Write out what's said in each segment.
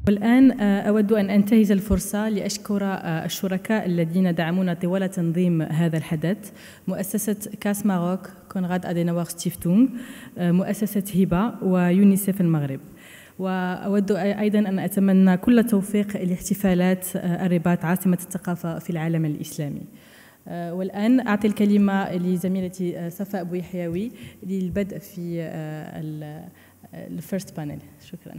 والآن أود أن أنتهز الفرصة لأشكر الشركاء الذين دعمونا طوال تنظيم هذا الحدث: مؤسسة كاس ماروك، كونراد أديناور ستيفتونغ، مؤسسة هبة، ويونيسيف المغرب. وأود أيضا أن أتمنى كل التوفيق لاحتفالات الرباط عاصمة الثقافة في العالم الإسلامي. والآن أعطي الكلمة لزميلتي صفاء بويحيوي للبدء في الفيرست بانل. شكرا.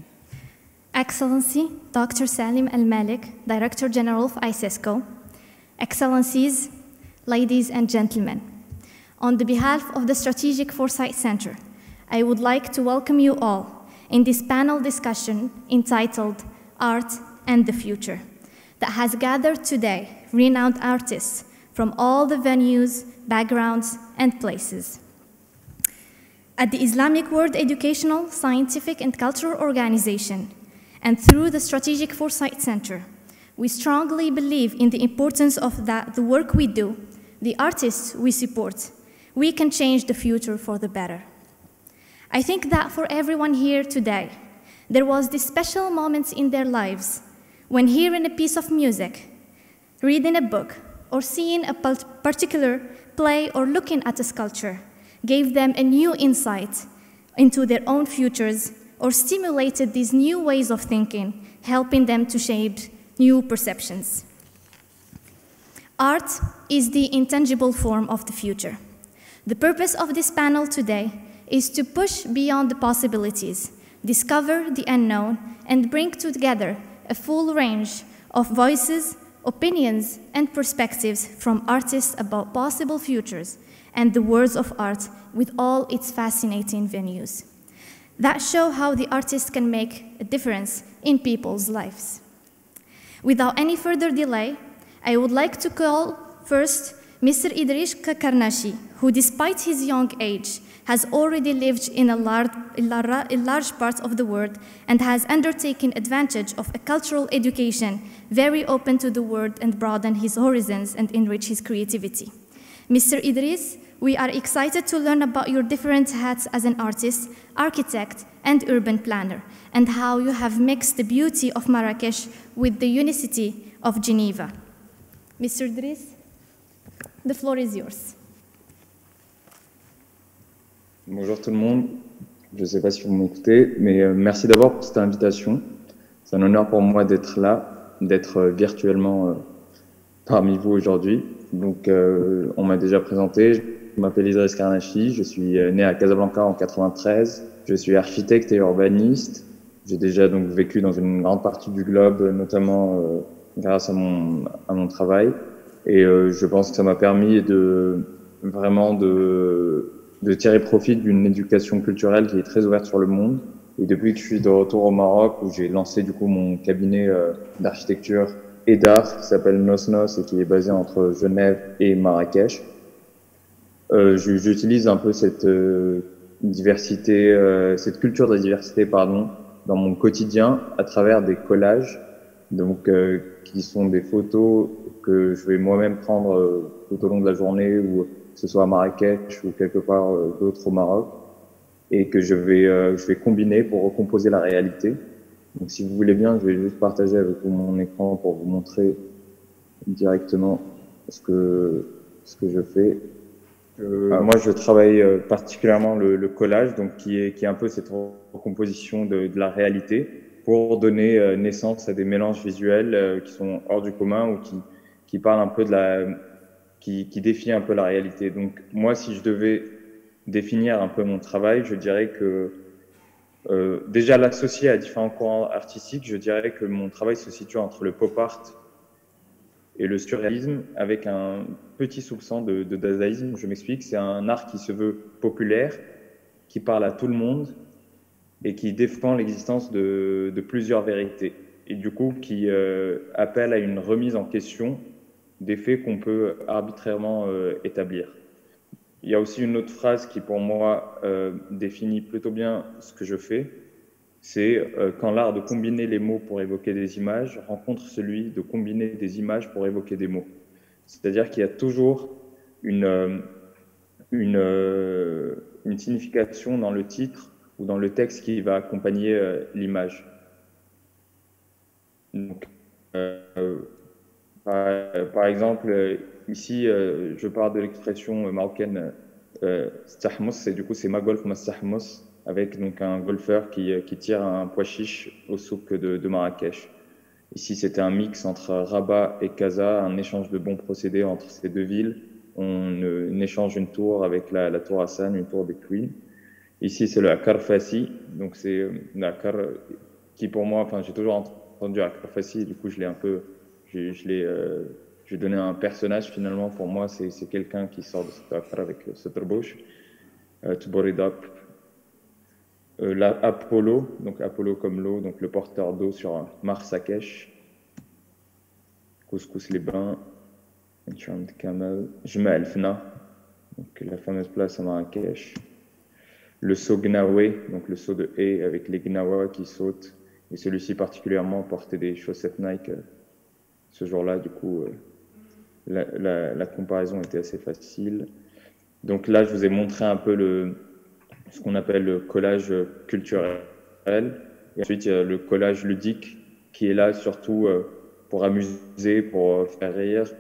Excellency Dr. Salim Al-Malik, Director General of ICESCO, Excellencies, ladies and gentlemen, on the behalf of the Strategic Foresight Center, I would like to welcome you all in this panel discussion entitled Art and the Future, that has gathered today renowned artists from all the venues, backgrounds, and places. At the Islamic World Educational, Scientific, and Cultural Organization, and through the Strategic Foresight Center, we strongly believe in the importance of the work we do, the artists we support. We can change the future for the better. I think that for everyone here today, there was this special moments in their lives when hearing a piece of music, reading a book, or seeing a particular play or looking at a sculpture gave them a new insight into their own futures or stimulated these new ways of thinking, helping them to shape new perceptions. Art is the intangible form of the future. The purpose of this panel today is to push beyond the possibilities, discover the unknown, and bring together a full range of voices, opinions, and perspectives from artists about possible futures and the worlds of art with all its fascinating venues that show how the artist can make a difference in people's lives. Without any further delay, I would like to call first Mr. Idris Karnashi, who despite his young age has already lived in a large part of the world and has undertaken advantage of a cultural education very open to the world and broaden his horizons and enrich his creativity. Mr. Idris, we are excited to learn about your different hats as an artist, architect, and urban planner, and how you have mixed the beauty of Marrakesh with the unicity of Geneva. Mr. Idris, the floor is yours. Bonjour tout le monde, je ne sais pas si vous m'écoutez, mais merci d'abord pour cette invitation. C'est un honneur pour moi d'être là, d'être virtuellement parmi vous aujourd'hui. Donc, on m'a déjà présenté. Je m'appelle Idriss Karnachi, je suis né à Casablanca en 93. Je suis architecte et urbaniste. J'ai déjà donc vécu dans une grande partie du globe, notamment grâce à mon travail. Et je pense que ça m'a permis de tirer profit d'une éducation culturelle qui est très ouverte sur le monde. Et depuis que je suis de retour au Maroc, où j'ai lancé du coup mon cabinet d'architecture et d'art qui s'appelle Nos Nos et qui est basé entre Genève et Marrakech, j'utilise un peu cette diversité, cette culture de la diversité, dans mon quotidien à travers des collages, donc qui sont des photos que je vais moi-même prendre tout au long de la journée, ou que ce soit à Marrakech ou quelque part d'autre au Maroc, et que je vais combiner pour recomposer la réalité. Donc si vous voulez bien, je vais juste partager avec vous mon écran pour vous montrer directement ce que je fais. Moi, je travaille particulièrement le collage, donc qui est un peu cette recomposition de la réalité pour donner naissance à des mélanges visuels qui sont hors du commun ou qui parlent un peu qui défient un peu la réalité. Donc moi, si je devais définir un peu mon travail, je dirais que déjà l'associer à différents courants artistiques, je dirais que mon travail se situe entre le pop art et le surréalisme, avec un petit soupçon de dadaïsme. Je m'explique, c'est un art qui se veut populaire, qui parle à tout le monde et qui défend l'existence de plusieurs vérités. Et du coup, qui appelle à une remise en question des faits qu'on peut arbitrairement établir. Il y a aussi une autre phrase qui, pour moi, définit plutôt bien ce que je fais. C'est quand l'art de combiner les mots pour évoquer des images rencontre celui de combiner des images pour évoquer des mots. C'est-à-dire qu'il y a toujours une signification dans le titre ou dans le texte qui va accompagner l'image. Donc, par exemple, ici, je parle de l'expression marocaine stahmos, et du coup, c'est ma golf ma stahmos, avec donc un golfeur qui tire un pois chiche au souk de Marrakech. Ici, c'était un mix entre Rabat et Casa, un échange de bons procédés entre ces deux villes. On échange une tour avec la tour Hassan, une tour des Queens. Ici, c'est le Akar Fassi, donc c'est l'Akar qui pour moi, enfin, j'ai toujours entendu Akar Fassi, et du coup, je l'ai un peu, j'ai donné un personnage finalement. Pour moi, c'est quelqu'un qui sort de cet Akar avec cette rebouche. Tboridap, la Apollo, donc Apollo comme l'eau, donc le porteur d'eau sur Marrakech. Couscous les bains, Camel, Jma el Fna, donc la fameuse place à Marrakech. Le saut Gnaoué, donc le saut de haie avec les Gnawa qui sautent. Et celui-ci particulièrement portait des chaussettes Nike ce jour-là. Du coup, la comparaison était assez facile. Donc là, je vous ai montré un peu ce qu'on appelle le collage culturel. Et ensuite, il y a le collage ludique qui est là surtout pour amuser, pour faire rire,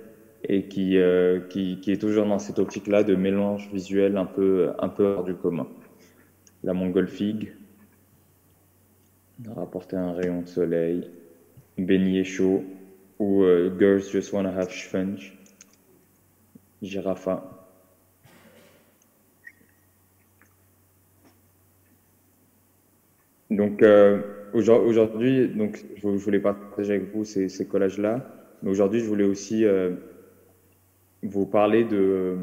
et qui est toujours dans cette optique-là de mélange visuel un peu hors du commun. La montgolfigue, rapporter un rayon de soleil, beignet chaud, ou Girls Just Wanna Have Schwench, girafa. Donc aujourd'hui, donc je voulais partager avec vous ces collages-là, mais aujourd'hui je voulais aussi vous parler de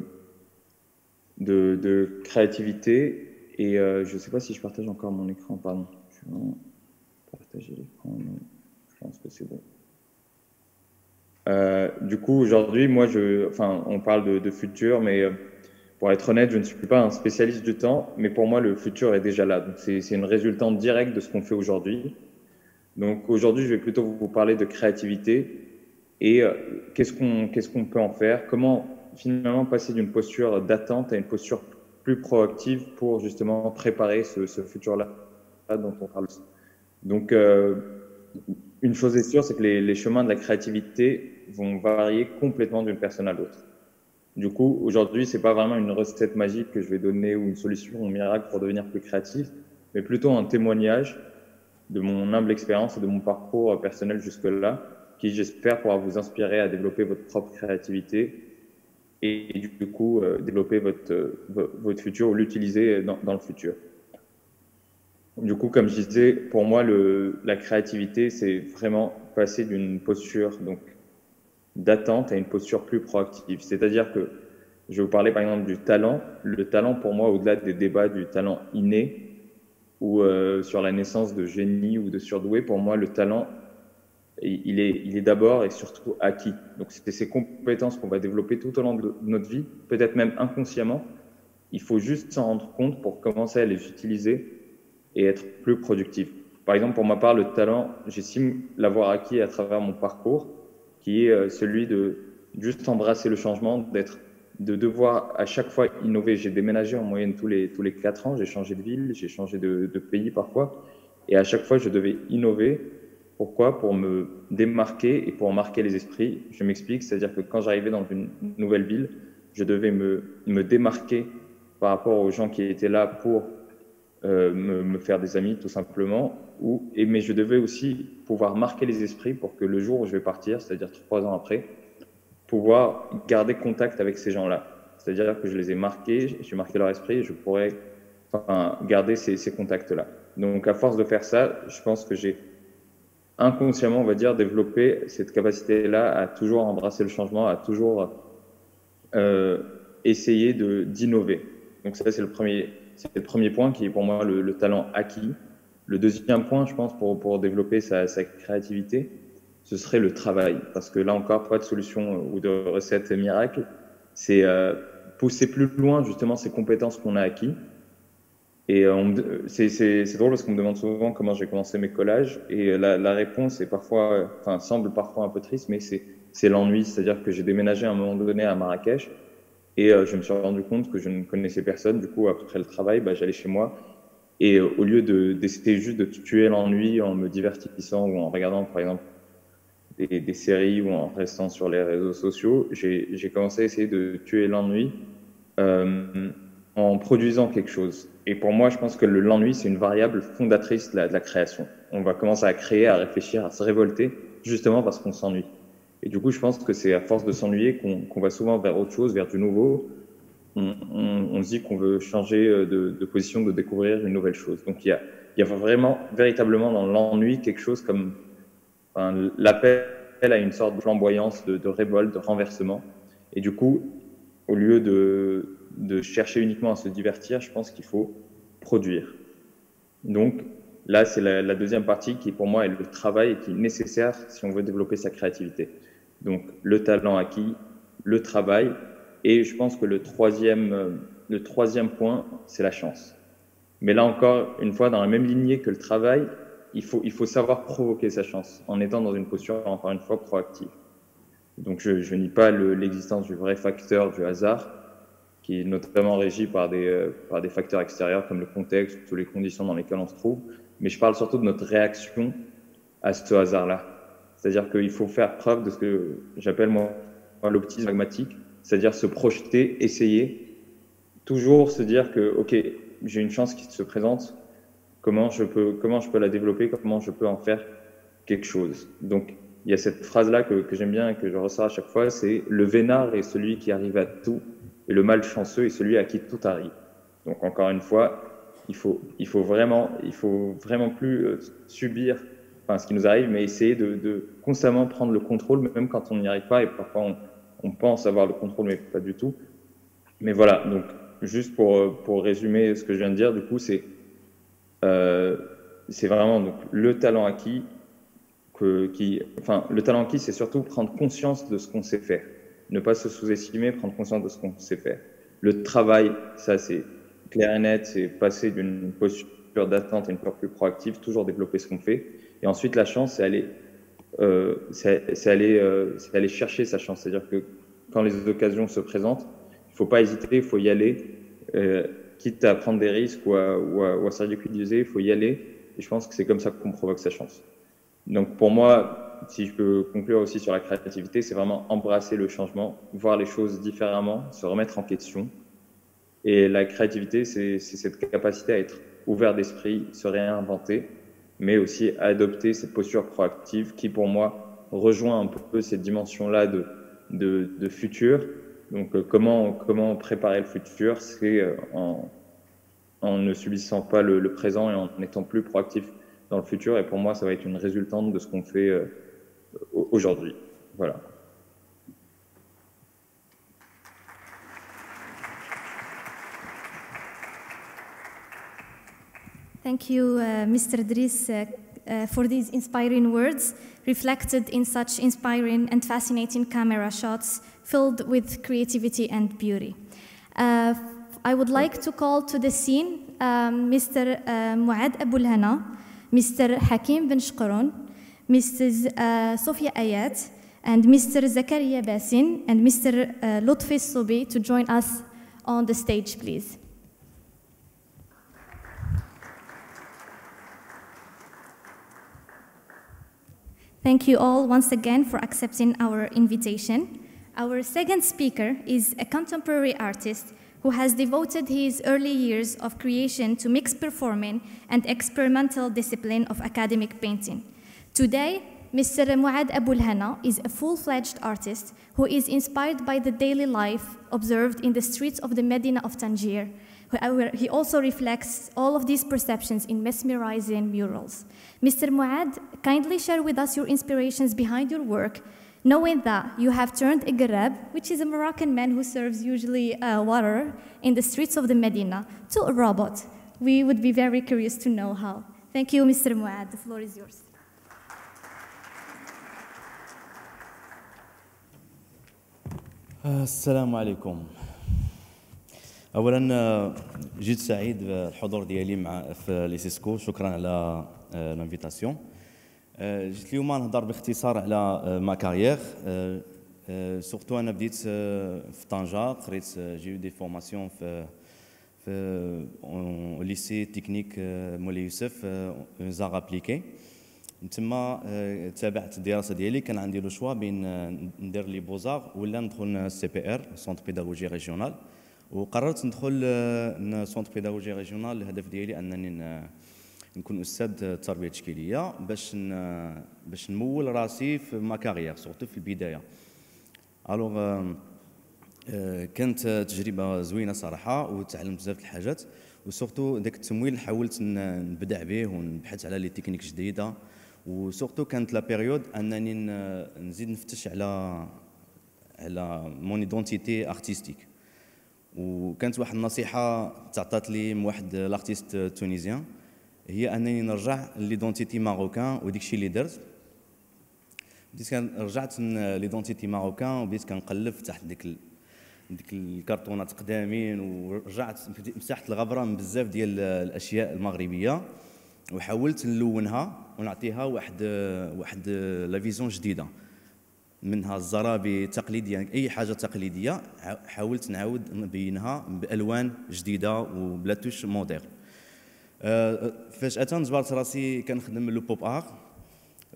créativité. Et je ne sais pas si je partage encore mon écran, pardon. Je vais partager l'écran, je pense que c'est bon. Du coup, aujourd'hui, moi, on parle de futur, mais pour être honnête, je ne suis pas un spécialiste du temps, mais pour moi, le futur est déjà là. Donc, c'est une résultante directe de ce qu'on fait aujourd'hui. Donc, aujourd'hui, je vais plutôt vous parler de créativité et qu'est-ce qu'on peut en faire, comment finalement passer d'une posture d'attente à une posture plus proactive pour justement préparer ce futur-là dont on parle. Donc, une chose est sûre, c'est que les chemins de la créativité vont varier complètement d'une personne à l'autre. Du coup, aujourd'hui, c'est pas vraiment une recette magique que je vais donner ou une solution miracle pour devenir plus créatif, mais plutôt un témoignage de mon humble expérience et de mon parcours personnel jusque-là, qui j'espère pourra vous inspirer à développer votre propre créativité et du coup développer votre futur ou l'utiliser dans le futur. Du coup, comme je disais, pour moi, la créativité, c'est vraiment passer d'une posture donc d'attente à une posture plus proactive. C'est-à-dire que je vais vous parler par exemple du talent. Le talent, pour moi, au-delà des débats du talent inné ou sur la naissance de génie ou de surdoué, pour moi, le talent, il est d'abord et surtout acquis. Donc, c'est ces compétences qu'on va développer tout au long de notre vie, peut-être même inconsciemment. Il faut juste s'en rendre compte pour commencer à les utiliser et être plus productif. Par exemple, pour ma part, le talent, j'estime l'avoir acquis à travers mon parcours, qui est celui de juste embrasser le changement, de devoir à chaque fois innover. J'ai déménagé en moyenne tous les 4 ans, j'ai changé de ville, j'ai changé de pays parfois, et à chaque fois je devais innover. Pourquoi? Pour me démarquer et pour marquer les esprits. Je m'explique, c'est-à-dire que quand j'arrivais dans une nouvelle ville, je devais me démarquer par rapport aux gens qui étaient là pour me faire des amis tout simplement, mais je devais aussi pouvoir marquer les esprits pour que le jour où je vais partir, c'est-à-dire 3 ans après, pouvoir garder contact avec ces gens-là. C'est-à-dire que je les ai marqués, j'ai marqué leur esprit et je pourrais garder ces contacts-là. Donc à force de faire ça, je pense que j'ai inconsciemment, on va dire, développé cette capacité-là à toujours embrasser le changement, à toujours essayer d'innover. Donc ça, c'est le premier point qui est pour moi le talent acquis. Le deuxième point, je pense, pour développer sa créativité, ce serait le travail. Parce que là encore, pas de solution ou de recette miracle. C'est pousser plus loin justement ces compétences qu'on a acquis. Et c'est drôle parce qu'on me demande souvent comment j'ai commencé mes collages. Et la réponse est semble parfois un peu triste, mais c'est l'ennui. C'est-à-dire que j'ai déménagé à un moment donné à Marrakech. Et je me suis rendu compte que je ne connaissais personne. Du coup, après le travail, j'allais chez moi. Et au lieu d'essayer juste de tuer l'ennui en me divertissant ou en regardant, par exemple, des séries ou en restant sur les réseaux sociaux, j'ai commencé à essayer de tuer l'ennui en produisant quelque chose. Et pour moi, je pense que l'ennui, c'est une variable fondatrice de la création. On va commencer à créer, à réfléchir, à se révolter, justement parce qu'on s'ennuie. Et du coup, je pense que c'est à force de s'ennuyer qu'on va souvent vers autre chose, vers du nouveau. On se dit qu'on veut changer de position, de découvrir une nouvelle chose. Donc il y a vraiment, véritablement dans l'ennui quelque chose comme l'appel à une sorte de flamboyance, de révolte, de renversement. Et du coup, au lieu de chercher uniquement à se divertir, je pense qu'il faut produire. Donc là, c'est la deuxième partie qui pour moi est le travail et qui est nécessaire si on veut développer sa créativité. Donc le talent acquis, le travail, et je pense que le troisième point, c'est la chance. Mais là encore, une fois, dans la même lignée que le travail, il faut savoir provoquer sa chance en étant dans une posture, encore une fois, proactive. Donc je nie pas l'existence du vrai facteur du hasard, qui est notamment régi par des facteurs extérieurs comme le contexte ou les conditions dans lesquelles on se trouve, mais je parle surtout de notre réaction à ce hasard-là. C'est-à-dire qu'il faut faire preuve de ce que j'appelle moi l'optimisme pragmatique, c'est-à-dire se projeter, essayer, toujours se dire que ok, j'ai une chance qui se présente, comment je peux la développer, comment je peux en faire quelque chose. Donc il y a cette phrase-là que j'aime bien et que je ressors à chaque fois, c'est le vénard est celui qui arrive à tout et le malchanceux est celui à qui tout arrive. Donc encore une fois, il faut vraiment plus subir ce qui nous arrive, mais essayer de constamment prendre le contrôle, même quand on n'y arrive pas, et parfois on pense avoir le contrôle, mais pas du tout. Mais voilà, donc juste pour résumer ce que je viens de dire, du coup, c'est vraiment donc, le talent acquis, le talent acquis, c'est surtout prendre conscience de ce qu'on sait faire. Ne pas se sous-estimer, prendre conscience de ce qu'on sait faire. Le travail, ça c'est clair et net, c'est passer d'une posture d'attente à une posture plus proactive, toujours développer ce qu'on fait. Et ensuite, la chance, c'est aller chercher sa chance. C'est-à-dire que quand les occasions se présentent, il ne faut pas hésiter, il faut y aller, quitte à prendre des risques ou à se ridiculiser, il faut y aller. Et je pense que c'est comme ça qu'on provoque sa chance. Donc pour moi, si je peux conclure aussi sur la créativité, c'est vraiment embrasser le changement, voir les choses différemment, se remettre en question. Et la créativité, c'est cette capacité à être ouvert d'esprit, se réinventer, mais aussi adopter cette posture proactive qui, pour moi, rejoint un peu cette dimension-là de futur. Donc, comment préparer le futur, c'est en ne subissant pas le présent et en étant plus proactif dans le futur. Et pour moi, ça va être une résultante de ce qu'on fait aujourd'hui. Voilà. Thank you, Mr. Driss, for these inspiring words, reflected in such inspiring and fascinating camera shots filled with creativity and beauty. I would like to call to the scene Mr. Mouad Aboulhana, Mr. Hakim Ben Shqaroun, Mrs. Sofia Ayat, and Mr. Zakaria Bassin, and Mr. Lutfi Soubi to join us on the stage, please. Thank you all once again for accepting our invitation. Our second speaker is a contemporary artist who has devoted his early years of creation to mixed performing and experimental discipline of academic painting. Today, Mr. Mouad Aboulhana is a full-fledged artist who is inspired by the daily life observed in the streets of the Medina of Tangier. Where he also reflects all of these perceptions in mesmerizing murals. Mr. Mouad, kindly share with us your inspirations behind your work, knowing that you have turned a garab, which is a Moroccan man who serves usually water in the streets of the Medina, to a robot. We would be very curious to know how. Thank you, Mr. Mouad. The floor is yours. السلام عليكم. اولا جد سعيد بالحضور ديالي مع في ليسيسكو، شكرا على الانفيتاسيون. جيت اليوم نهضر باختصار على ما كارير. سورتو انا بديت في طنجة، قريت جي دي فورماسيون في ليسي تكنيك مولاي يوسف زار ابليكي. تما تابعت الدراسه ديالي، كان عندي لو شوا بين ندير لي بوزار ولا ندخل سي بي ار سونتر بيداغوجي ريجيونال، وقررت ندخل سونتر بيداغوجي ريجيونال. الهدف ديالي انني نكون استاذ التربيه التشكيليه باش نمول راسي في ما كارير سورتو في البدايه. الوغ كانت تجربه زوينه صراحه، وتعلمت بزاف الحاجات، وسورتو داك التمويل حاولت نبدع به ونبحث على لي تكنيك جديده، وسورتو كانت لا بيريود انني نزيد نفتش على مون ايدونتيتي ارتستيك. وكانت واحد النصيحه تعطات لي من واحد لارتيست تونيزيان، هي انني نرجع ليدونتيتي ماروكان، وديك الشيء اللي درت. بديت رجعت ليدونتيتي ماروكان، وبديت كنقلب تحت ديك الكرتونات قدامين، ورجعت مسحت الغبره من بزاف ديال الاشياء المغربيه، وحاولت نلونها ونعطيها واحد لا فيزيون جديده، منها الزرابي التقليديه، اي حاجه تقليديه حاولت نعاود نبينها بالوان جديده وبلا توش مودير. فجاه جبرت راسي كنخدم لو بوب ار،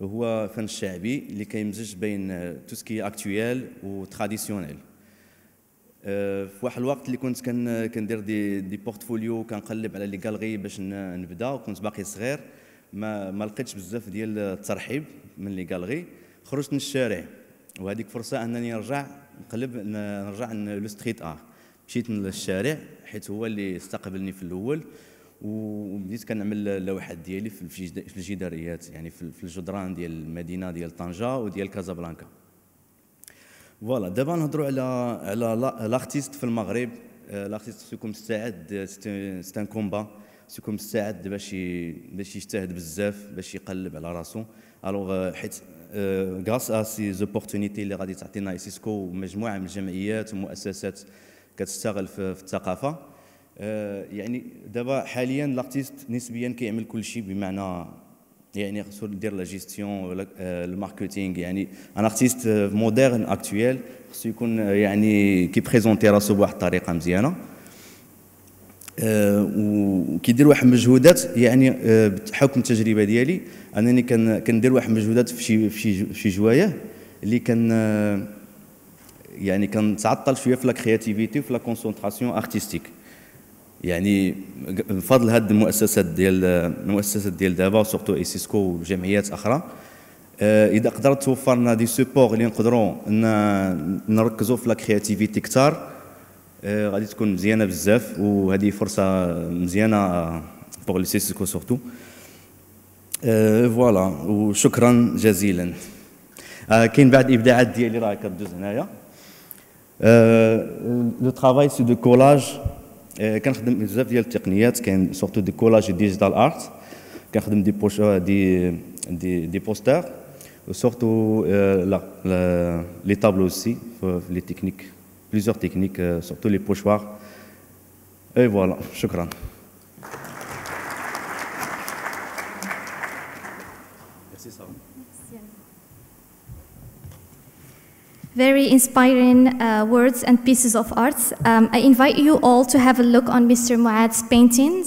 هو فن الشعبي اللي كيمزج بين تو سكي اكطويل و تراديسيونيل. في واحد الوقت اللي كنت كندير دي بورتفوليو، كنقلب على لي غالغي باش نبدا، وكنت باقي صغير، ما لقيتش بزاف ديال الترحيب من لي غالغي. خرجت من الشارع، وهذيك فرصه انني نرجع لو ستريت ار. مشيت للشارع حيت هو اللي استقبلني في الاول، وبديت كنعمل اللوحات ديالي في الجداريات، يعني في الجدران ديال المدينه ديال طنجه وديال كازابلانكا. فوالا دابا نهضروا على لارتيست في المغرب. لارتيست سيكون مستعد، سي ان كومبا، سيكون مستعد باش يجتهد بزاف باش يقلب على راسو. الوغ حيت غراس ا سي زوبورتونيتي اللي غادي تعطينا ايسيسكو ومجموعه من الجمعيات ومؤسسات كتشتغل في الثقافه، يعني دابا حاليا لارتيست نسبيا كيعمل كل شيء، بمعنى يعني خصو يدير لا جيستيون الماركتينغ. يعني ان ارتيست مودرن اكطويل خصو يكون يعني كيبريزونتي راسو بواحد الطريقه مزيانه، وكيدير واحد المجهودات. يعني بحكم التجربه ديالي انني كندير واحد المجهودات في شي جوايه اللي يعني كنتعطل شويه في لا كرياتيفيتي وفي لا كونسونطراسيون ارتستيك. يعني بفضل هاد المؤسسات ديال دابا، وسورتو ايسيسكو وجمعيات اخرى، اذا قدرت توفر لنا دي سوبور اللي نقدروا نركزوا في لا كرياتيفيتي كثار، غادي تكون مزيانه بزاف، وهذه فرصه مزيانه بوغ لي سيسكو سورتو. فوالا، وشكرا جزيلا. كاين بعد ابداعات ديالي راه كدوز هنايا. لو ترافاي سي دو كولاج، كنخدم بزاف ديال التقنيات، كاين سورتو دي كولاج ديجيتال ارت، كنخدم دي بوستر، وسورتو لي طابلو اوسي، لي تكنيك بليزيور تكنيك، سورتو لي بوشوار. اي فوالا، شكرا. Very inspiring words and pieces of art. I invite you all to have a look on Mr. Muad's paintings,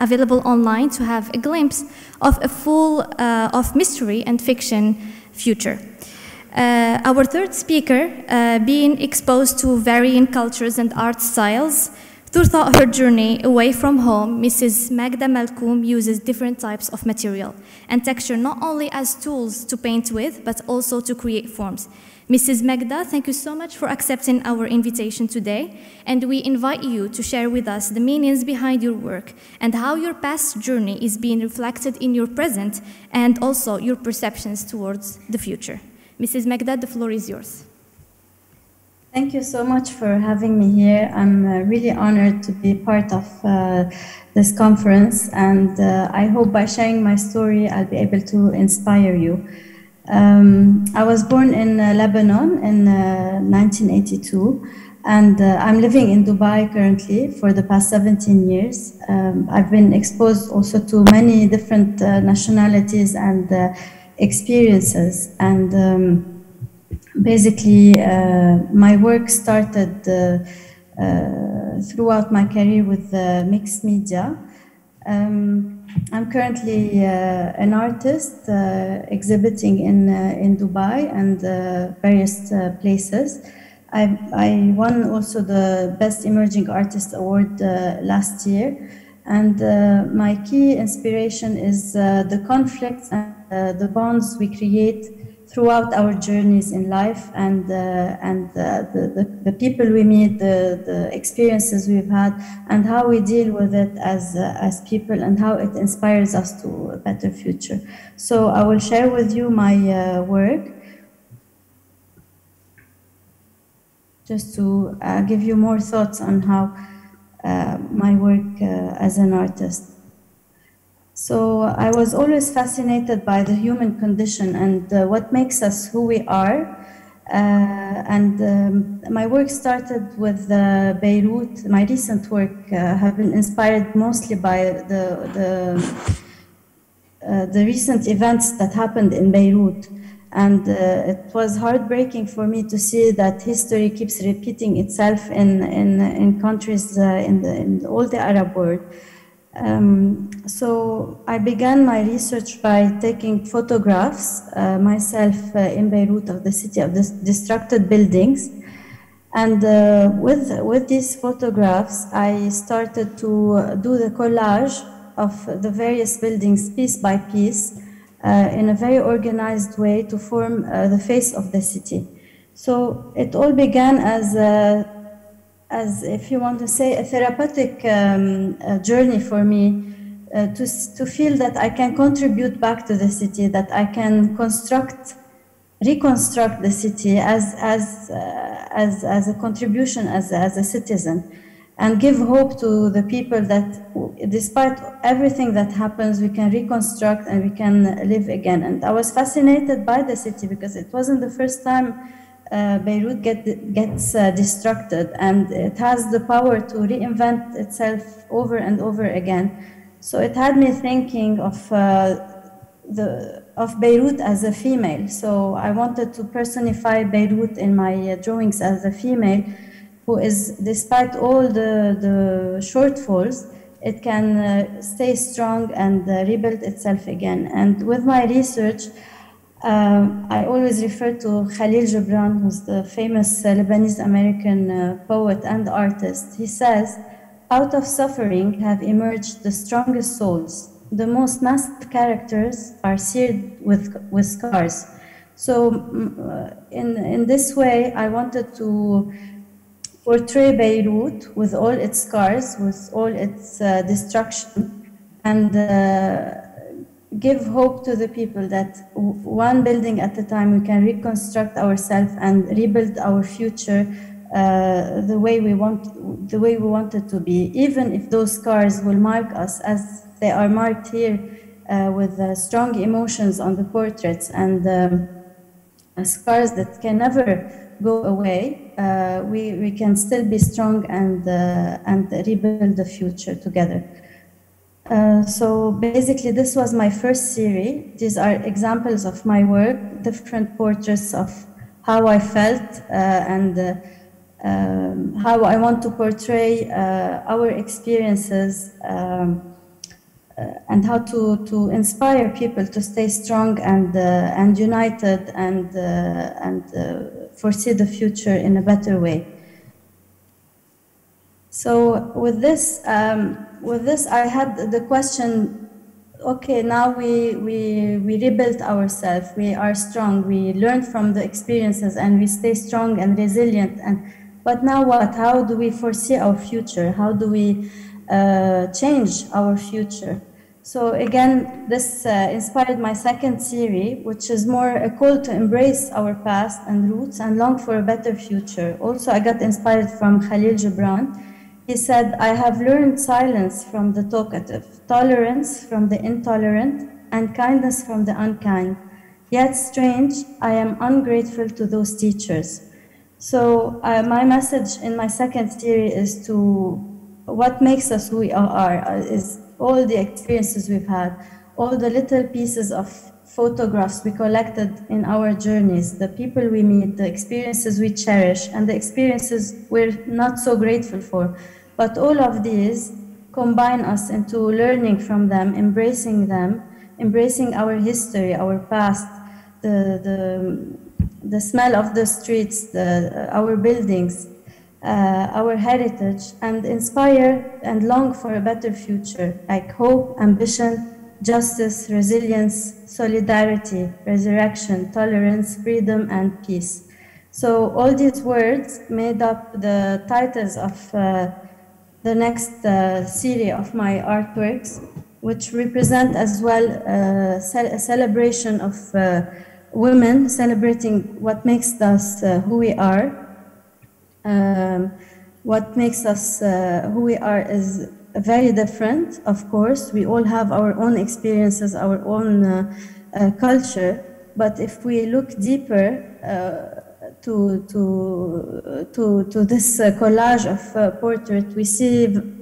available online, to have a glimpse of a full of mystery and fiction future. Our third speaker, being exposed to varying cultures and art styles throughout her journey away from home, Mrs. Magda Malkoum uses different types of material and texture not only as tools to paint with, but also to create forms. Mrs. Magda, thank you so much for accepting our invitation today, and we invite you to share with us the meanings behind your work and how your past journey is being reflected in your present, and also your perceptions towards the future. Mrs. Magda, the floor is yours. Thank you so much for having me here. I'm really honored to be part of this conference, and I hope by sharing my story I'll be able to inspire you. I was born in Lebanon in 1982, and I'm living in Dubai currently for the past 17 years. I've been exposed also to many different nationalities and experiences, and basically my work started throughout my career with mixed media. I'm currently an artist exhibiting in Dubai and various places. I won also the Best Emerging Artist Award last year. And my key inspiration is the conflicts and the bonds we create throughout our journeys in life, and the people we meet, the experiences we've had, and how we deal with it as people, and how it inspires us to a better future. So I will share with you my work, just to give you more thoughts on how my work as an artist. So I was always fascinated by the human condition and what makes us who we are. My work started with Beirut. My recent work have been inspired mostly by the recent events that happened in Beirut. And it was heartbreaking for me to see that history keeps repeating itself in countries in all the Arab world. So I began my research by taking photographs myself in Beirut of the city, of the destructed buildings. And with these photographs, I started to do the collage of the various buildings piece by piece in a very organized way to form the face of the city. So it all began as, if you want to say, a therapeutic journey for me to feel that I can contribute back to the city, that I can reconstruct the city as a contribution as a citizen, and give hope to the people that despite everything that happens, we can reconstruct and we can live again. And I was fascinated by the city because it wasn't the first time Beirut gets destructed, and it has the power to reinvent itself over and over again. So it had me thinking of Beirut as a female. So I wanted to personify Beirut in my drawings as a female who is, despite all the shortfalls, it can stay strong and rebuild itself again. And with my research, I always refer to Khalil Gibran, who's the famous Lebanese-American poet and artist. He says, "Out of suffering have emerged the strongest souls. The most masked characters are seared with scars." So in this way, I wanted to portray Beirut with all its scars, with all its destruction, and give hope to the people that one building at a time we can reconstruct ourselves and rebuild our future the way we want it to be, even if those scars will mark us as they are marked here with strong emotions on the portraits, and scars that can never go away. We can still be strong and rebuild the future together. So basically, this was my first series. These are examples of my work, different portraits of how I felt and how I want to portray our experiences and how to inspire people to stay strong and united and foresee the future in a better way. So with this, I had the question, okay, now we rebuilt ourselves, we are strong, we learn from the experiences and we stay strong and resilient, but now what? How do we foresee our future? How do we change our future? So again, this inspired my second series, which is more a call to embrace our past and roots and long for a better future. Also, I got inspired from Khalil Gibran. He said, "I have learned silence from the talkative, tolerance from the intolerant, and kindness from the unkind. Yet strange, I am ungrateful to those teachers." So my message in my second series is to what makes us who we are, is all the experiences we've had, all the little pieces of photographs we collected in our journeys, the people we meet, the experiences we cherish, and the experiences we're not so grateful for. But all of these combine us into learning from them, embracing our history, our past, the smell of the streets, our buildings, our heritage, and inspire and long for a better future, like hope, ambition, justice, resilience, solidarity, resurrection, tolerance, freedom, and peace. So all these words made up the titles of the next series of my artworks, which represent as well a celebration of women, celebrating what makes us who we are. What makes us who we are is very different, of course. We all have our own experiences, our own culture, but if we look deeper to this collage of portraits, we see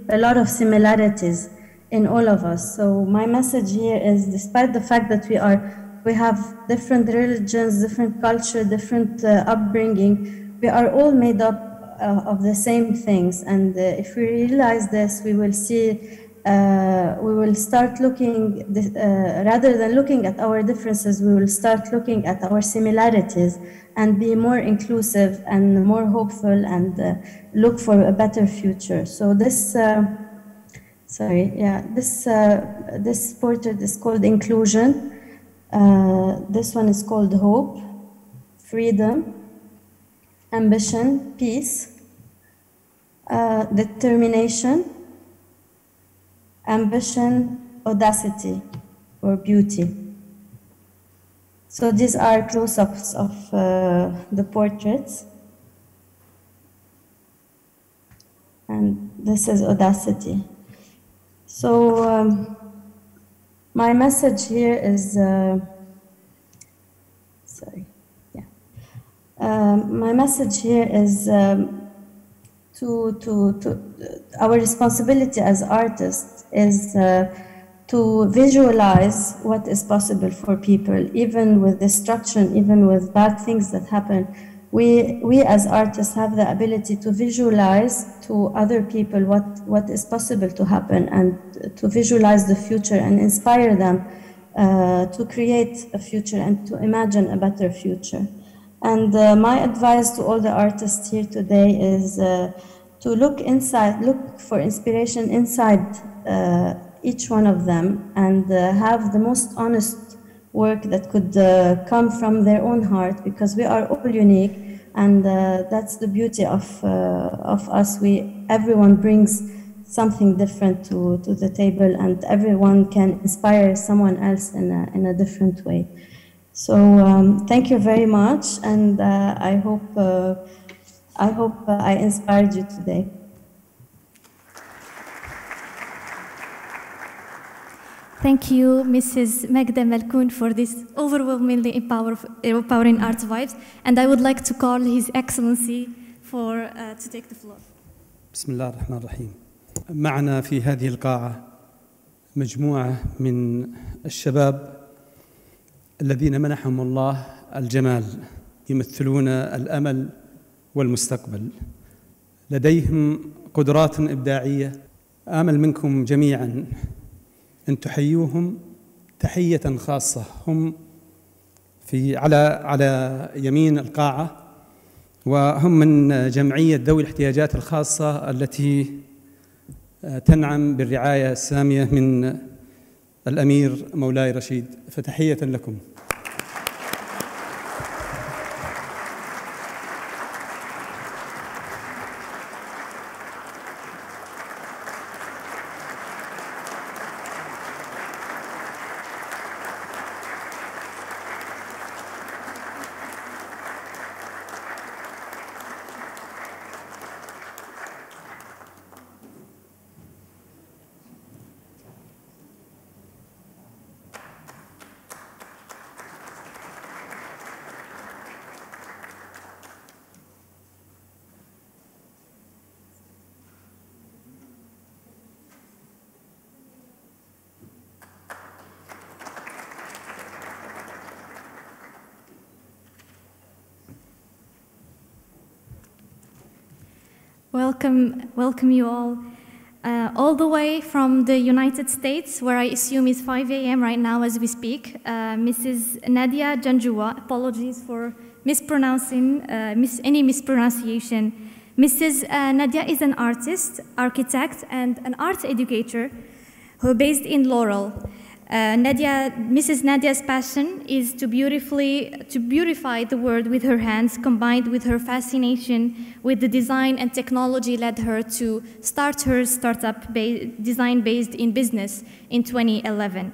a lot of similarities in all of us. So my message here is, despite the fact that we have different religions, different culture, different upbringing, we are all made up of the same things. And if we realize this, we will see, we will start looking, rather than looking at our differences, we will start looking at our similarities and be more inclusive and more hopeful and look for a better future. So this, this portrait is called Inclusion. This one is called Hope, Freedom, Ambition, Peace, Determination, Ambition, Audacity, or Beauty. So these are close-ups of the portraits. And this is Audacity. So my message here is, my message here is our responsibility as artists is to visualize what is possible for people, even with destruction, even with bad things that happen. We as artists have the ability to visualize to other people what is possible to happen, and to visualize the future and inspire them to create a future and to imagine a better future. And my advice to all the artists here today is to look inside, look for inspiration inside each one of them, and have the most honest work that could come from their own heart, because we are all unique, and that's the beauty of us. Everyone brings something different to the table, and everyone can inspire someone else in a different way. So thank you very much, and I hope I inspired you today. Thank you, Mrs. Magda Malkoun, for this overwhelmingly empowering art vibes. And I would like to call His Excellency to take the floor. بسم الله الرحمن الرحيم. معنا في هذه القاعة مجموعة من الشباب الذين منحهم الله الجمال، يمثلون الأمل والمستقبل، لديهم قدرات إبداعية. آمل منكم جميعاً أن تحيوهم تحية خاصة. هم على يمين القاعة، وهم من جمعية ذوي الاحتياجات الخاصة التي تنعم بالرعاية السامية من الأمير مولاي رشيد، فتحية لكم. Welcome you all. all the way from the United States, where I assume is 5 a.m. right now as we speak, Mrs. Nadia Janjua, apologies for mispronouncing, any mispronunciation. Mrs. Nadia is an artist, architect, and an art educator who is based in Laurel. Mrs. Nadia's passion is to beautify the world with her hands, combined with her fascination with the design and technology led her to start her startup design based in business in 2011.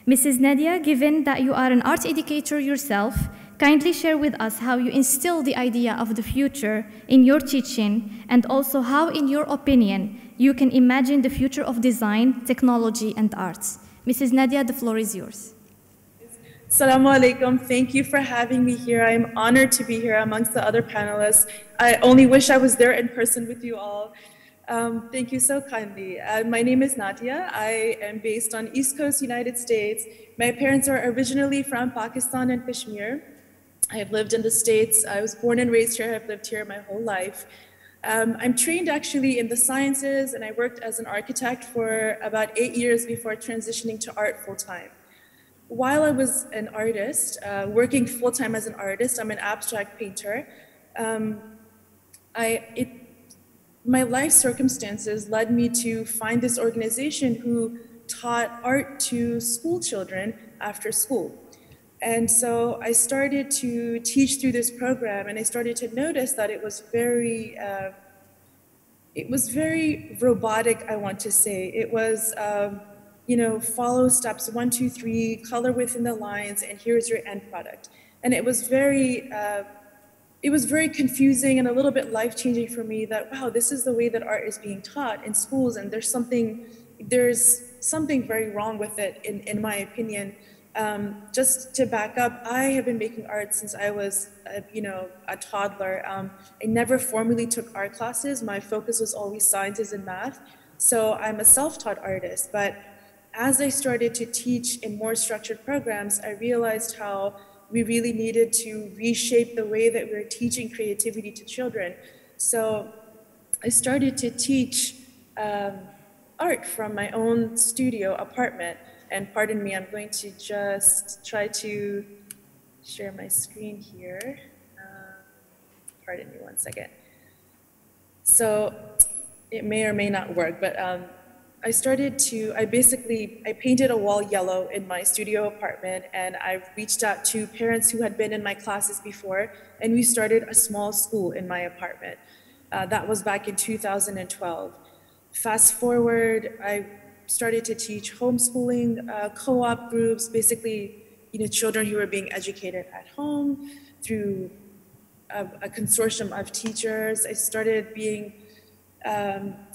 Mrs. Nadia, given that you are an art educator yourself, kindly share with us how you instill the idea of the future in your teaching, and also how, in your opinion, you can imagine the future of design, technology, and arts. Mrs. Nadia, the floor is yours. Assalamu alaikum. Thank you for having me here. I am honored to be here amongst the other panelists. I only wish I was there in person with you all. Thank you so kindly. My name is Nadia. I am based on East Coast, United States. My parents are originally from Pakistan and Kashmir. I have lived in the States. I was born and raised here. I've lived here my whole life. I'm trained actually in the sciences, and I worked as an architect for about 8 years before transitioning to art full-time. While I was an artist, working full-time as an artist, I'm an abstract painter. My life circumstances led me to find this organization who taught art to school children after school. And so I started to teach through this program, and I started to notice that it was very robotic, I want to say. It was, follow steps 1, 2, 3, color within the lines, and here's your end product. And it was very confusing and a little bit life-changing for me that, wow, this is the way that art is being taught in schools, and there's something very wrong with it, in my opinion. Just to back up, I have been making art since I was, a toddler. I never formally took art classes. My focus was always sciences and math. So I'm a self-taught artist. But as I started to teach in more structured programs, I realized how we really needed to reshape the way that we're teaching creativity to children. So I started to teach art from my own studio apartment. And pardon me, I'm going to just try to share my screen here. Pardon me 1 second. So it may or may not work, but I painted a wall yellow in my studio apartment, and I reached out to parents who had been in my classes before, and we started a small school in my apartment. That was back in 2012. Fast forward, I started to teach homeschooling, co-op groups, basically, children who were being educated at home through a consortium of teachers. I started being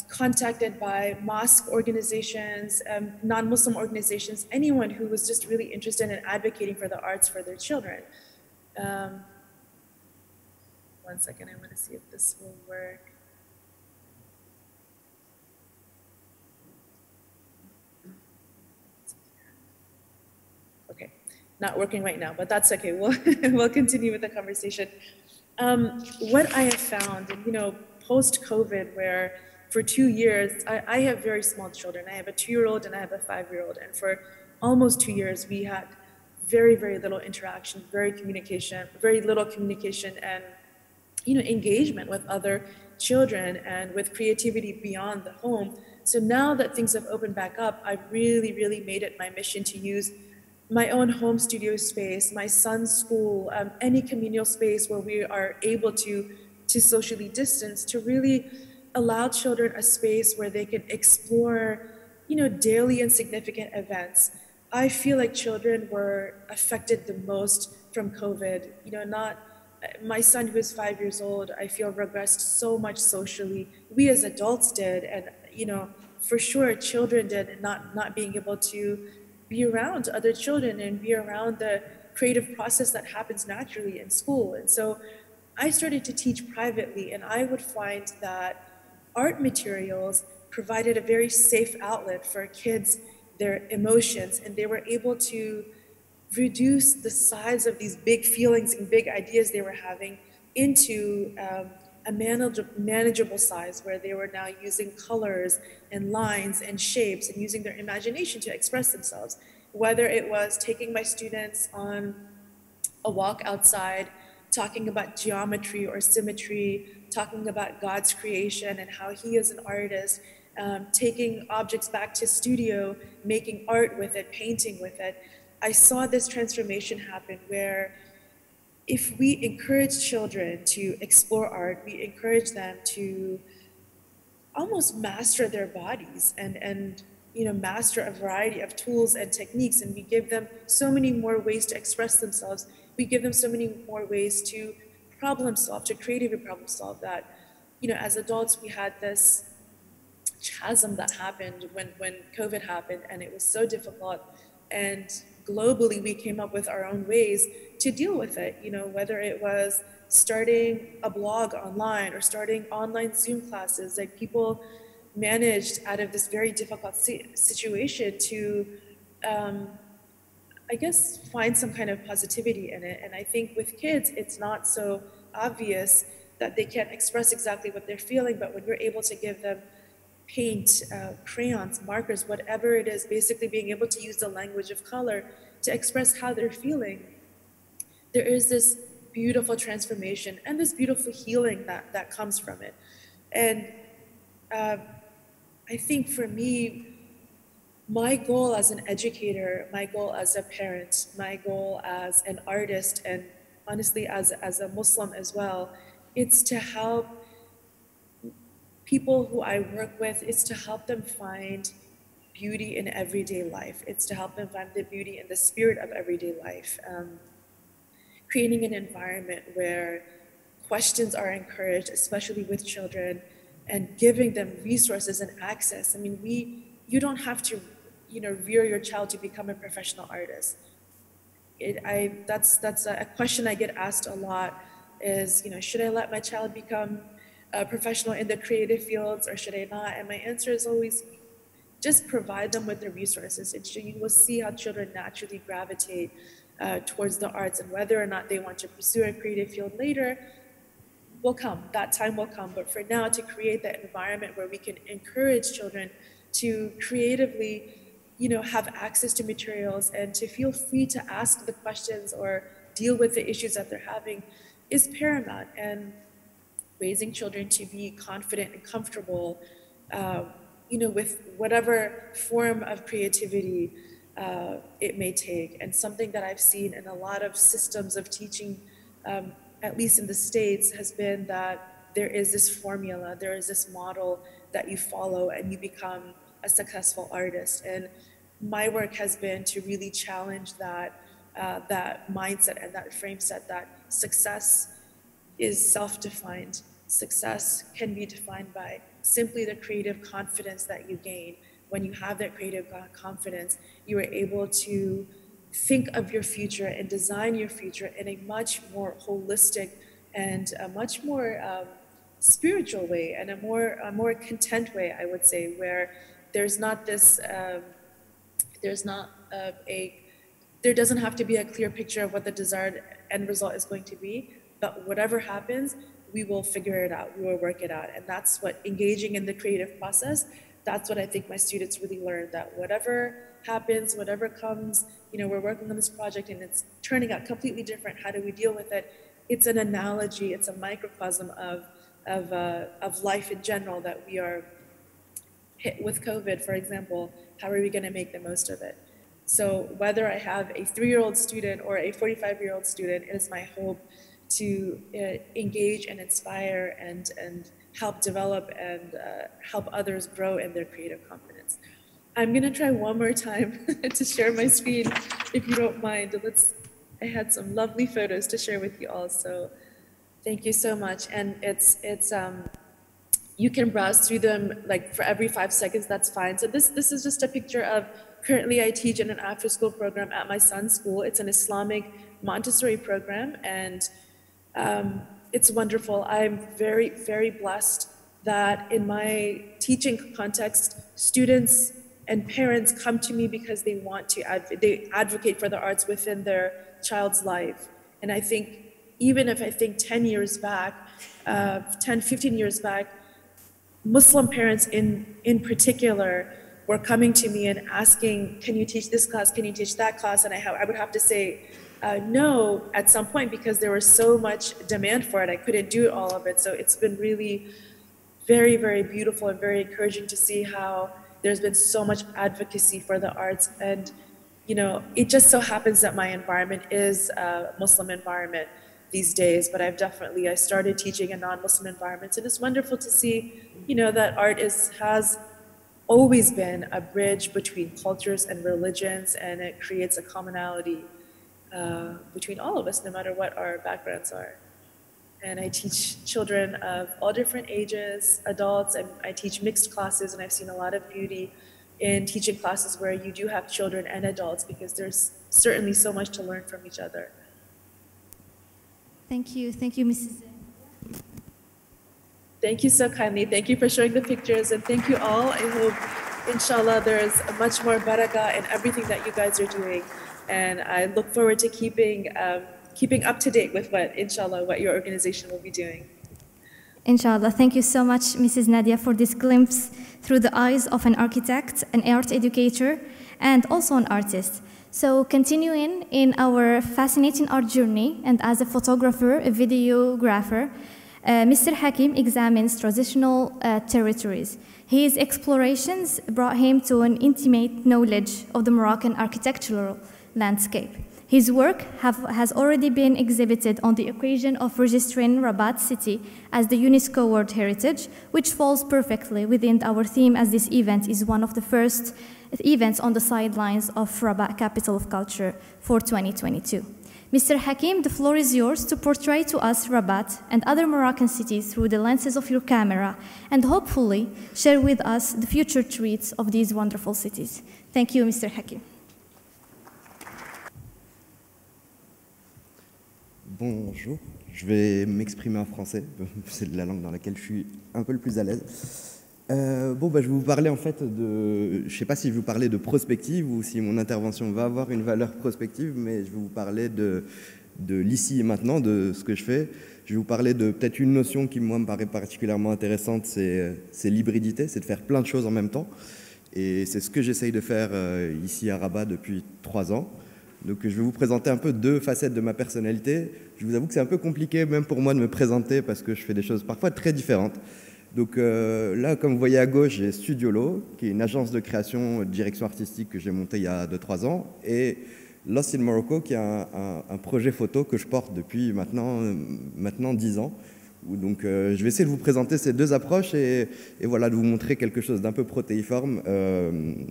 contacted by mosque organizations, non-Muslim organizations, anyone who was just really interested in advocating for the arts for their children. 1 second, I want to see if this will work. Not working right now, but that's okay. We'll continue with the conversation. What I have found, post-COVID, where for 2 years, I have very small children. I have a 2-year-old and I have a 5-year-old. And for almost 2 years, we had very, very little interaction, very little communication and, engagement with other children and with creativity beyond the home. So now that things have opened back up, I've really, really made it my mission to use my own home studio space, my son's school, any communal space where we are able to socially distance, to really allow children a space where they can explore, daily and significant events. I feel like children were affected the most from COVID. My son, who is 5 years old, I feel regressed so much socially. We as adults did, and for sure children did, not being able to be around other children and be around the creative process that happens naturally in school. And so I started to teach privately, and I would find that art materials provided a very safe outlet for kids, their emotions, and they were able to reduce the size of these big feelings and big ideas they were having into a manageable size where they were now using colors and lines and shapes and using their imagination to express themselves. Whether it was taking my students on a walk outside, talking about geometry or symmetry, talking about God's creation and how he is an artist, taking objects back to studio, making art with it, painting with it. I saw this transformation happen where if we encourage children to explore art, we encourage them to almost master their bodies and master a variety of tools and techniques, and we give them so many more ways to express themselves. We give them so many more ways to problem solve, to creatively problem solve that, as adults, we had this chasm that happened when COVID happened, and it was so difficult. And globally, we came up with our own ways to deal with it, whether it was starting a blog online or starting online Zoom classes. Like, people managed out of this very difficult situation to, I guess, find some kind of positivity in it. And I think with kids, it's not so obvious that they can't express exactly what they're feeling, but when you're able to give them paint, crayons, markers, whatever it is, basically being able to use the language of color to express how they're feeling, there is this beautiful transformation and this beautiful healing that comes from it. And I think for me, my goal as an educator, my goal as a parent, my goal as an artist, and honestly as a Muslim as well, it's to help people who I work with, it's to help them find beauty in everyday life. It's to help them find the beauty in the spirit of everyday life. Creating an environment where questions are encouraged, especially with children, and giving them resources and access. I mean, you don't have to, rear your child to become a professional artist. That's a question I get asked a lot is, should I let my child become a professional in the creative fields or should I not? And my answer is always, just provide them with the resources. You will see how children naturally gravitate towards the arts, and whether or not they want to pursue a creative field later will come. That time will come. But for now, to create that environment where we can encourage children to creatively, have access to materials and to feel free to ask the questions or deal with the issues that they're having is paramount. And raising children to be confident and comfortable, with whatever form of creativity it may take. And something that I've seen in a lot of systems of teaching, at least in the States, has been that there is this formula, there is this model that you follow and you become a successful artist. And my work has been to really challenge that mindset and that frame set that success is self-defined. Success can be defined by simply the creative confidence that you gain. When you have that creative confidence, you are able to think of your future and design your future in a much more holistic and a much more spiritual way, and a more content way, I would say, where there's not this, there doesn't have to be a clear picture of what the desired end result is going to be, but whatever happens, we will figure it out, we will work it out. And that's what engaging in the creative process, that's what I think my students really learned, that whatever happens, whatever comes, we're working on this project and it's turning out completely different. How do we deal with it? It's an analogy, it's a microcosm of life in general that we are hit with COVID, for example. How are we going to make the most of it? So whether I have a 3-year-old student or a 45-year-old student, it is my hope to engage and inspire and help develop and help others grow in their creative confidence. I'm gonna try one more time to share my screen, if you don't mind. I had some lovely photos to share with you all, so thank you so much. And it's you can browse through them like for every 5 seconds, that's fine. So this is just a picture of, currently I teach in an after-school program at my son's school. It's an Islamic Montessori program, and it's wonderful. I'm very, very blessed that in my teaching context, students and parents come to me because they want to they advocate for the arts within their child's life. And I think, even if I think 10 years back, 10, 15 years back, Muslim parents in particular were coming to me and asking, can you teach this class, can you teach that class? And I would have to say no at some point because there was so much demand for it. I couldn't do all of it. So it's been really very, very beautiful and very encouraging to see how there's been so much advocacy for the arts. And, you know, it just so happens that my environment is a Muslim environment these days, but I started teaching in non-Muslim environments, and it's wonderful to see, you know, that art has always been a bridge between cultures and religions, and it creates a commonality between all of us, no matter what our backgrounds are. And I teach children of all different ages, adults, and I teach mixed classes, and I've seen a lot of beauty in teaching classes where you do have children and adults, because there's certainly so much to learn from each other. Thank you, Mrs. Thank you so kindly. Thank you for showing the pictures, and thank you all. I hope, inshallah, there's much more barakah in everything that you guys are doing. And I look forward to keeping up to date with what your organization will be doing. Inshallah. Thank you so much, Mrs. Nadia, for this glimpse through the eyes of an architect, an art educator, and also an artist. So continuing in our fascinating art journey, and as a photographer, a videographer, Mr. Hakim examines transitional territories. His explorations brought him to an intimate knowledge of the Moroccan architectural landscape. His work has already been exhibited on the occasion of registering Rabat city as the UNESCO World Heritage, which falls perfectly within our theme, as this event is one of the first events on the sidelines of Rabat, capital of culture, for 2022. Mr. Hakim, the floor is yours to portray to us Rabat and other Moroccan cities through the lenses of your camera, and hopefully share with us the future treats of these wonderful cities. Thank you, Mr. Hakim. Bonjour, je vais m'exprimer en français, c'est la langue dans laquelle je suis un peu le plus à l'aise. Je vais vous parler en fait je ne sais pas si je vais vous parler de prospective ou si mon intervention va avoir une valeur prospective, mais je vais vous parler de l'ici et maintenant, de ce que je fais. Je vais vous parler de peut-être une notion qui moi me paraît particulièrement intéressante, c'est l'hybridité, c'est de faire plein de choses en même temps. Et c'est ce que j'essaye de faire ici à Rabat depuis 3 ans. Donc je vais vous présenter un peu 2 facettes de ma personnalité. Je vous avoue que c'est un peu compliqué même pour moi de me présenter parce que je fais des choses parfois très différentes. Donc là, comme vous voyez à gauche, j'ai Studiolo, qui est une agence de création, de direction artistique que j'ai montée il y a 2-3 ans, et Lost in Morocco, qui est un projet photo que je porte depuis maintenant 10 ans. Donc je vais essayer de vous présenter ces 2 approches et voilà, de vous montrer quelque chose d'un peu protéiforme.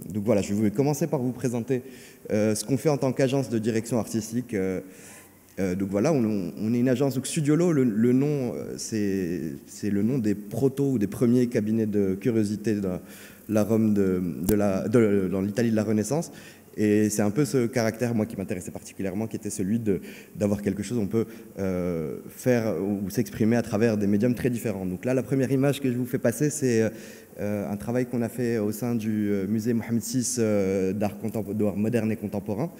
Donc voilà, je vais commencer par vous présenter ce qu'on fait en tant qu'agence de direction artistique. Donc voilà, on est une agence. Donc Studiolo, le nom, c'est le nom des protos ou des premiers cabinets de curiosité dans la Rome dans l'Italie de la Renaissance. Et c'est un peu ce caractère, moi, qui m'intéressait particulièrement, qui était celui d'avoir quelque chose où on peut faire ou s'exprimer à travers des médiums très différents. Donc là, la première image que je vous fais passer, c'est un travail qu'on a fait au sein du musée Mohamed VI d'art moderne et contemporain,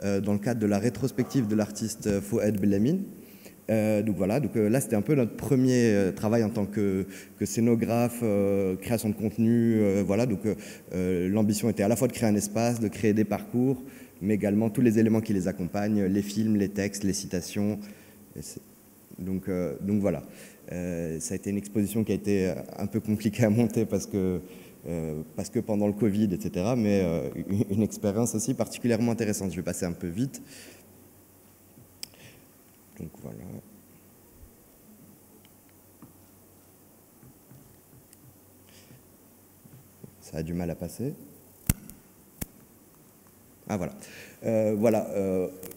dans le cadre de la rétrospective de l'artiste Fouad Bellamine. Donc voilà, là c'était un peu notre premier travail en tant que scénographe, création de contenu, voilà, donc l'ambition était à la fois de créer un espace, de créer des parcours, mais également tous les éléments qui les accompagnent, les films, les textes, les citations. Donc voilà, ça a été une exposition qui a été un peu compliquée à monter parce que pendant le Covid, etc., mais une expérience aussi particulièrement intéressante. Je vais passer un peu vite. Donc voilà. Ça a du mal à passer. Ah voilà.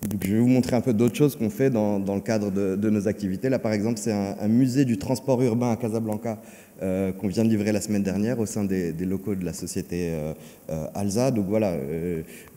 Donc je vais vous montrer un peu d'autres choses qu'on fait dans le cadre de nos activités. Là par exemple, c'est un musée du transport urbain à Casablanca qu'on vient de livrer la semaine dernière au sein des locaux de la société Alza. Donc voilà,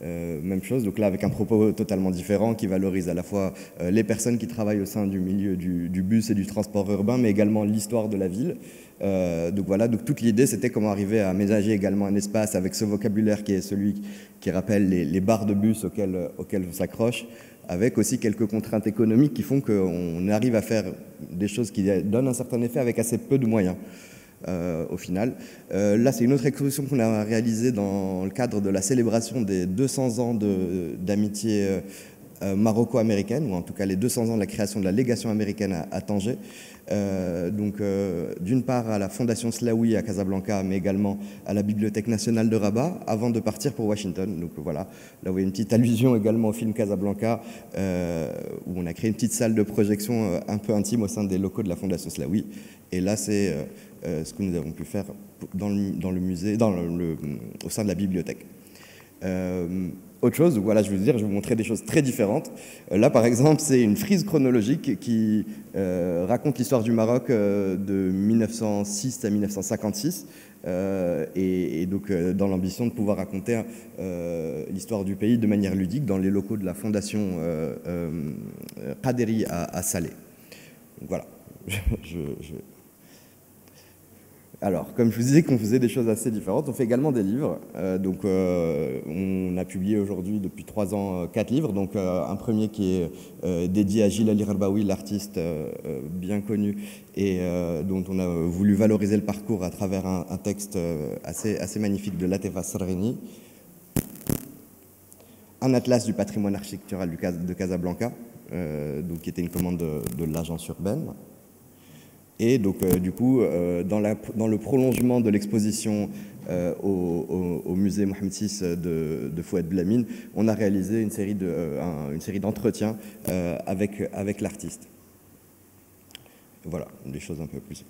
même chose. Donc là avec un propos totalement différent qui valorise à la fois les personnes qui travaillent au sein du milieu du bus et du transport urbain, mais également l'histoire de la ville. Donc voilà, donc toute l'idée c'était comment arriver à aménager également un espace avec ce vocabulaire qui est celui qui rappelle les barres de bus auxquelles on s'accroche, avec aussi quelques contraintes économiques qui font qu'on arrive à faire des choses qui donnent un certain effet avec assez peu de moyens. Au final. Là, c'est une autre exposition qu'on a réalisée dans le cadre de la célébration des 200 ans d'amitié maroco-américaine, ou en tout cas les 200 ans de la création de la légation américaine à Tanger. D'une part à la Fondation Slaoui à Casablanca, mais également à la Bibliothèque nationale de Rabat, avant de partir pour Washington. Donc voilà, là vous voyez une petite allusion également au film Casablanca, où on a créé une petite salle de projection un peu intime au sein des locaux de la Fondation Slaoui. Et là, c'est ce que nous avons pu faire dans le musée, au sein de la bibliothèque. Autre chose, voilà, je vais vous montrer des choses très différentes. Là, par exemple, c'est une frise chronologique qui raconte l'histoire du Maroc de 1906 à 1956, et donc dans l'ambition de pouvoir raconter l'histoire du pays de manière ludique dans les locaux de la Fondation Qaderi à Salé. Donc voilà. Alors, comme je vous disais qu'on faisait des choses assez différentes, on fait également des livres. On a publié aujourd'hui, depuis 3 ans, 4 livres. Donc, un premier qui est dédié à Gilles Ali Gharbaoui, l'artiste bien connu, et dont on a voulu valoriser le parcours à travers un texte assez magnifique de Latefa Sreni. Un atlas du patrimoine architectural de Casablanca, qui était une commande de l'agence urbaine. Et donc, du coup, dans le prolongement de l'exposition au musée Mohamed VI de Fouad Blamine, on a réalisé une série d'entretiens avec l'artiste. Voilà, des choses un peu plus.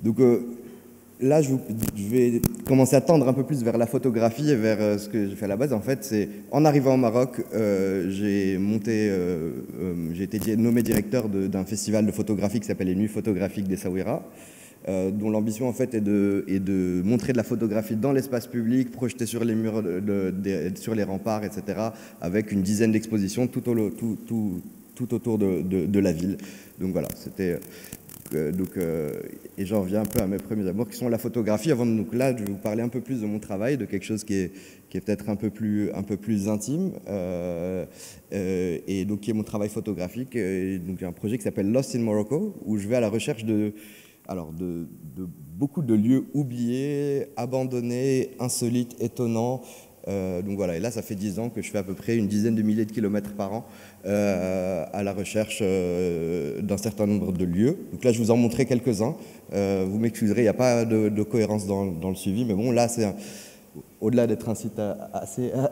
Donc, là, je vais commencer à tendre un peu plus vers la photographie et vers ce que j'ai fait à la base. En fait, c'est en arrivant au Maroc, j'ai été nommé directeur d'un festival de photographie qui s'appelle les Nuits photographiques des Saouira, dont l'ambition en fait est de montrer de la photographie dans l'espace public, projetée sur les murs, sur les remparts, etc., avec une dizaine d'expositions tout autour de la ville. Donc voilà, c'était... et j'en viens un peu à mes premiers amours qui sont la photographie. Donc là, je vais vous parler un peu plus de mon travail, de quelque chose qui est peut-être un peu plus intime, et donc qui est mon travail photographique. Et donc j'ai un projet qui s'appelle Lost in Morocco, où je vais à la recherche de beaucoup de lieux oubliés, abandonnés, insolites, étonnants. Donc voilà, et là ça fait 10 ans que je fais à peu près une dizaine de milliers de kilomètres par an à la recherche d'un certain nombre de lieux. Donc là je vous en montrerai quelques-uns. Vous m'excuserez, il n'y a pas de cohérence dans le suivi, mais bon là c'est au-delà d'être un site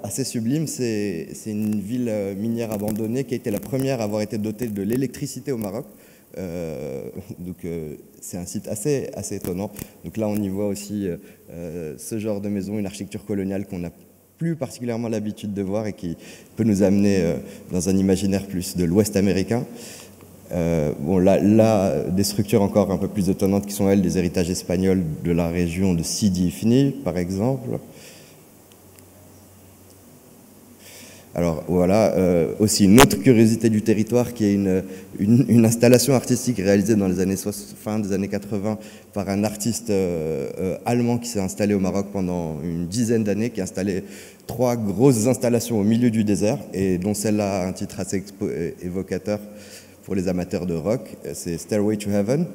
assez sublime, c'est une ville minière abandonnée qui a été la première à avoir été dotée de l'électricité au Maroc. C'est un site assez étonnant. Donc là on y voit aussi ce genre de maison, une architecture coloniale qu'on a plus particulièrement l'habitude de voir et qui peut nous amener dans un imaginaire plus de l'Ouest américain. Là, des structures encore un peu plus étonnantes qui sont, elles, des héritages espagnols de la région de Sidi Ifni, par exemple. Alors voilà, aussi une autre curiosité du territoire qui est une installation artistique réalisée dans les années fin des années 80 par un artiste allemand qui s'est installé au Maroc pendant une dizaine d'années, qui a installé 3 grosses installations au milieu du désert, et dont celle-là a un titre assez évocateur pour les amateurs de rock, c'est Stairway to Heaven.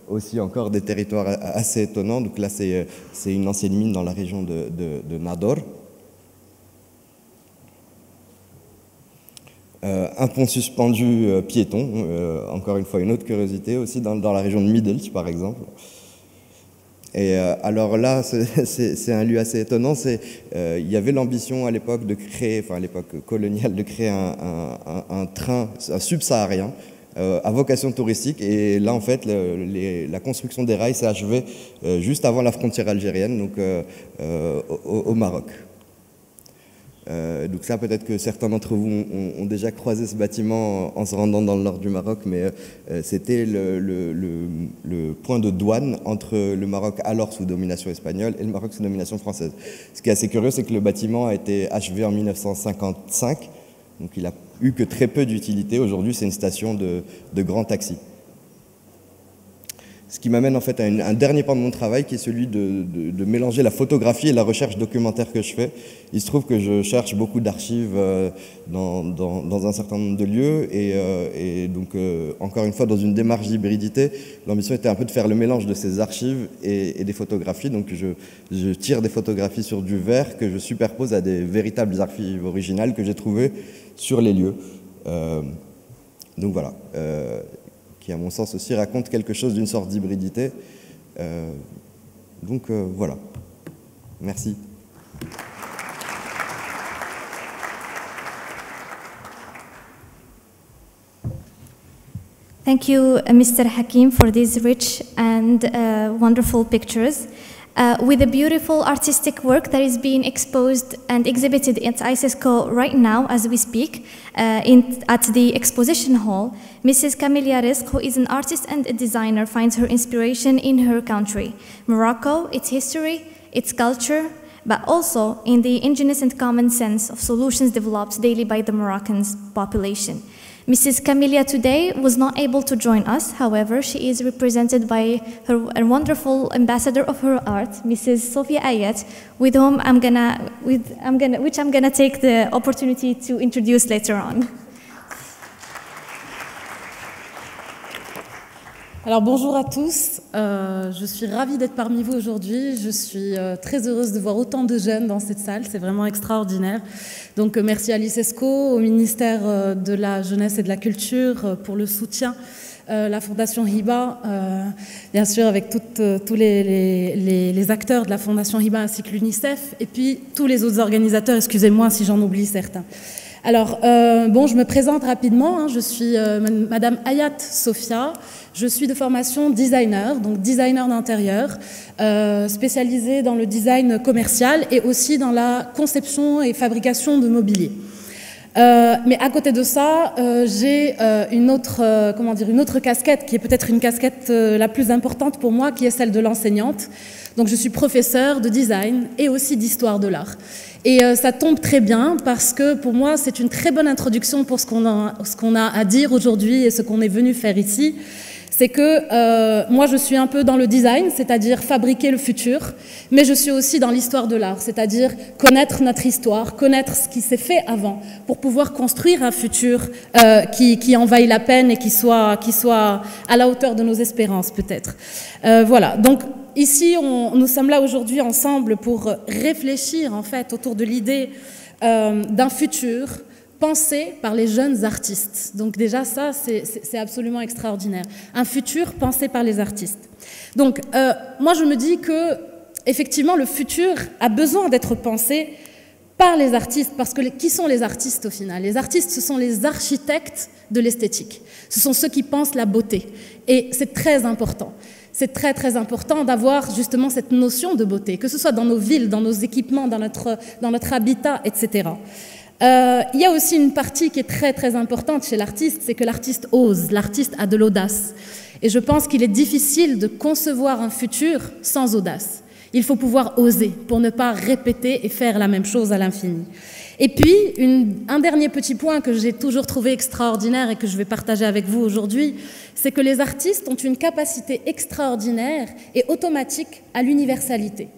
Aussi encore des territoires assez étonnants. Donc là c'est une ancienne mine dans la région de Nador. Un pont suspendu piéton, encore une fois une autre curiosité aussi dans la région de Middelburg par exemple. Et alors là, c'est un lieu assez étonnant. Il y avait l'ambition à l'époque de créer, enfin à l'époque coloniale, de créer un train, un subsaharien, à vocation touristique. Et là, en fait, la construction des rails s'est achevée juste avant la frontière algérienne, donc au Maroc. Donc ça, peut-être que certains d'entre vous ont déjà croisé ce bâtiment en se rendant dans le nord du Maroc, mais c'était le point de douane entre le Maroc alors sous domination espagnole et le Maroc sous domination française. Ce qui est assez curieux, c'est que le bâtiment a été achevé en 1955, donc il a eu que très peu d'utilité. Aujourd'hui, c'est une station de grands taxis. Ce qui m'amène en fait à un dernier pan de mon travail qui est celui de mélanger la photographie et la recherche documentaire que je fais. Il se trouve que je cherche beaucoup d'archives dans un certain nombre de lieux et donc encore une fois dans une démarche d'hybridité, l'ambition était un peu de faire le mélange de ces archives et des photographies. Donc je tire des photographies sur du verre que je superpose à des véritables archives originales que j'ai trouvées sur les lieux. Donc voilà. Qui à mon sens aussi raconte quelque chose d'une sorte d'hybridité. Donc voilà. Merci. Thank you, Mr. Hakim, for these rich and wonderful pictures. With the beautiful artistic work that is being exposed and exhibited at ICESCO right now as we speak at the exposition hall, Mrs. Kamilia Rizq, who is an artist and a designer, finds her inspiration in her country, Morocco, its history, its culture, but also in the indigenous and common sense of solutions developed daily by the Moroccan population. Mrs. Kamilia today was not able to join us. However, she is represented by a wonderful ambassador of her art, Mrs. Sofia Ayat, with whom I'm gonna take the opportunity to introduce later on. Alors bonjour à tous, je suis ravie d'être parmi vous aujourd'hui, je suis très heureuse de voir autant de jeunes dans cette salle, c'est vraiment extraordinaire. Donc merci à l'ICESCO, au ministère de la Jeunesse et de la Culture pour le soutien, la Fondation Hiba, bien sûr avec tous les acteurs de la Fondation Hiba ainsi que l'UNICEF, et puis tous les autres organisateurs, excusez-moi si j'en oublie certains. Alors, bon, je me présente rapidement, hein, je suis Madame Ayat Sofia, je suis de formation designer, donc designer d'intérieur, spécialisée dans le design commercial et aussi dans la conception et fabrication de mobilier. Mais à côté de ça, j'ai une autre casquette qui est peut-être une casquette la plus importante pour moi, qui est celle de l'enseignante. Donc je suis professeure de design et aussi d'histoire de l'art. Et ça tombe très bien parce que pour moi, c'est une très bonne introduction pour ce qu'on a à dire aujourd'hui et ce qu'on est venu faire ici. C'est que moi, je suis un peu dans le design, c'est-à-dire fabriquer le futur, mais je suis aussi dans l'histoire de l'art, c'est-à-dire connaître notre histoire, connaître ce qui s'est fait avant, pour pouvoir construire un futur qui en vaille la peine et qui soit à la hauteur de nos espérances, peut-être. Voilà, donc ici, nous sommes là aujourd'hui ensemble pour réfléchir, en fait, autour de l'idée d'un futur pensé par les jeunes artistes. Donc déjà, ça, c'est absolument extraordinaire. Un futur pensé par les artistes. Donc, moi, je me dis que, effectivement, le futur a besoin d'être pensé par les artistes, parce que qui sont les artistes au final? Les artistes, ce sont les architectes de l'esthétique. Ce sont ceux qui pensent la beauté. Et c'est très important. C'est très, très important d'avoir justement cette notion de beauté, que ce soit dans nos villes, dans nos équipements, dans notre habitat, etc. Il y a aussi une partie qui est très très importante chez l'artiste, c'est que l'artiste ose, l'artiste a de l'audace. Et je pense qu'il est difficile de concevoir un futur sans audace. Il faut pouvoir oser pour ne pas répéter et faire la même chose à l'infini. Et puis, un dernier petit point que j'ai toujours trouvé extraordinaire et que je vais partager avec vous aujourd'hui, c'est que les artistes ont une capacité extraordinaire et automatique à l'universalité.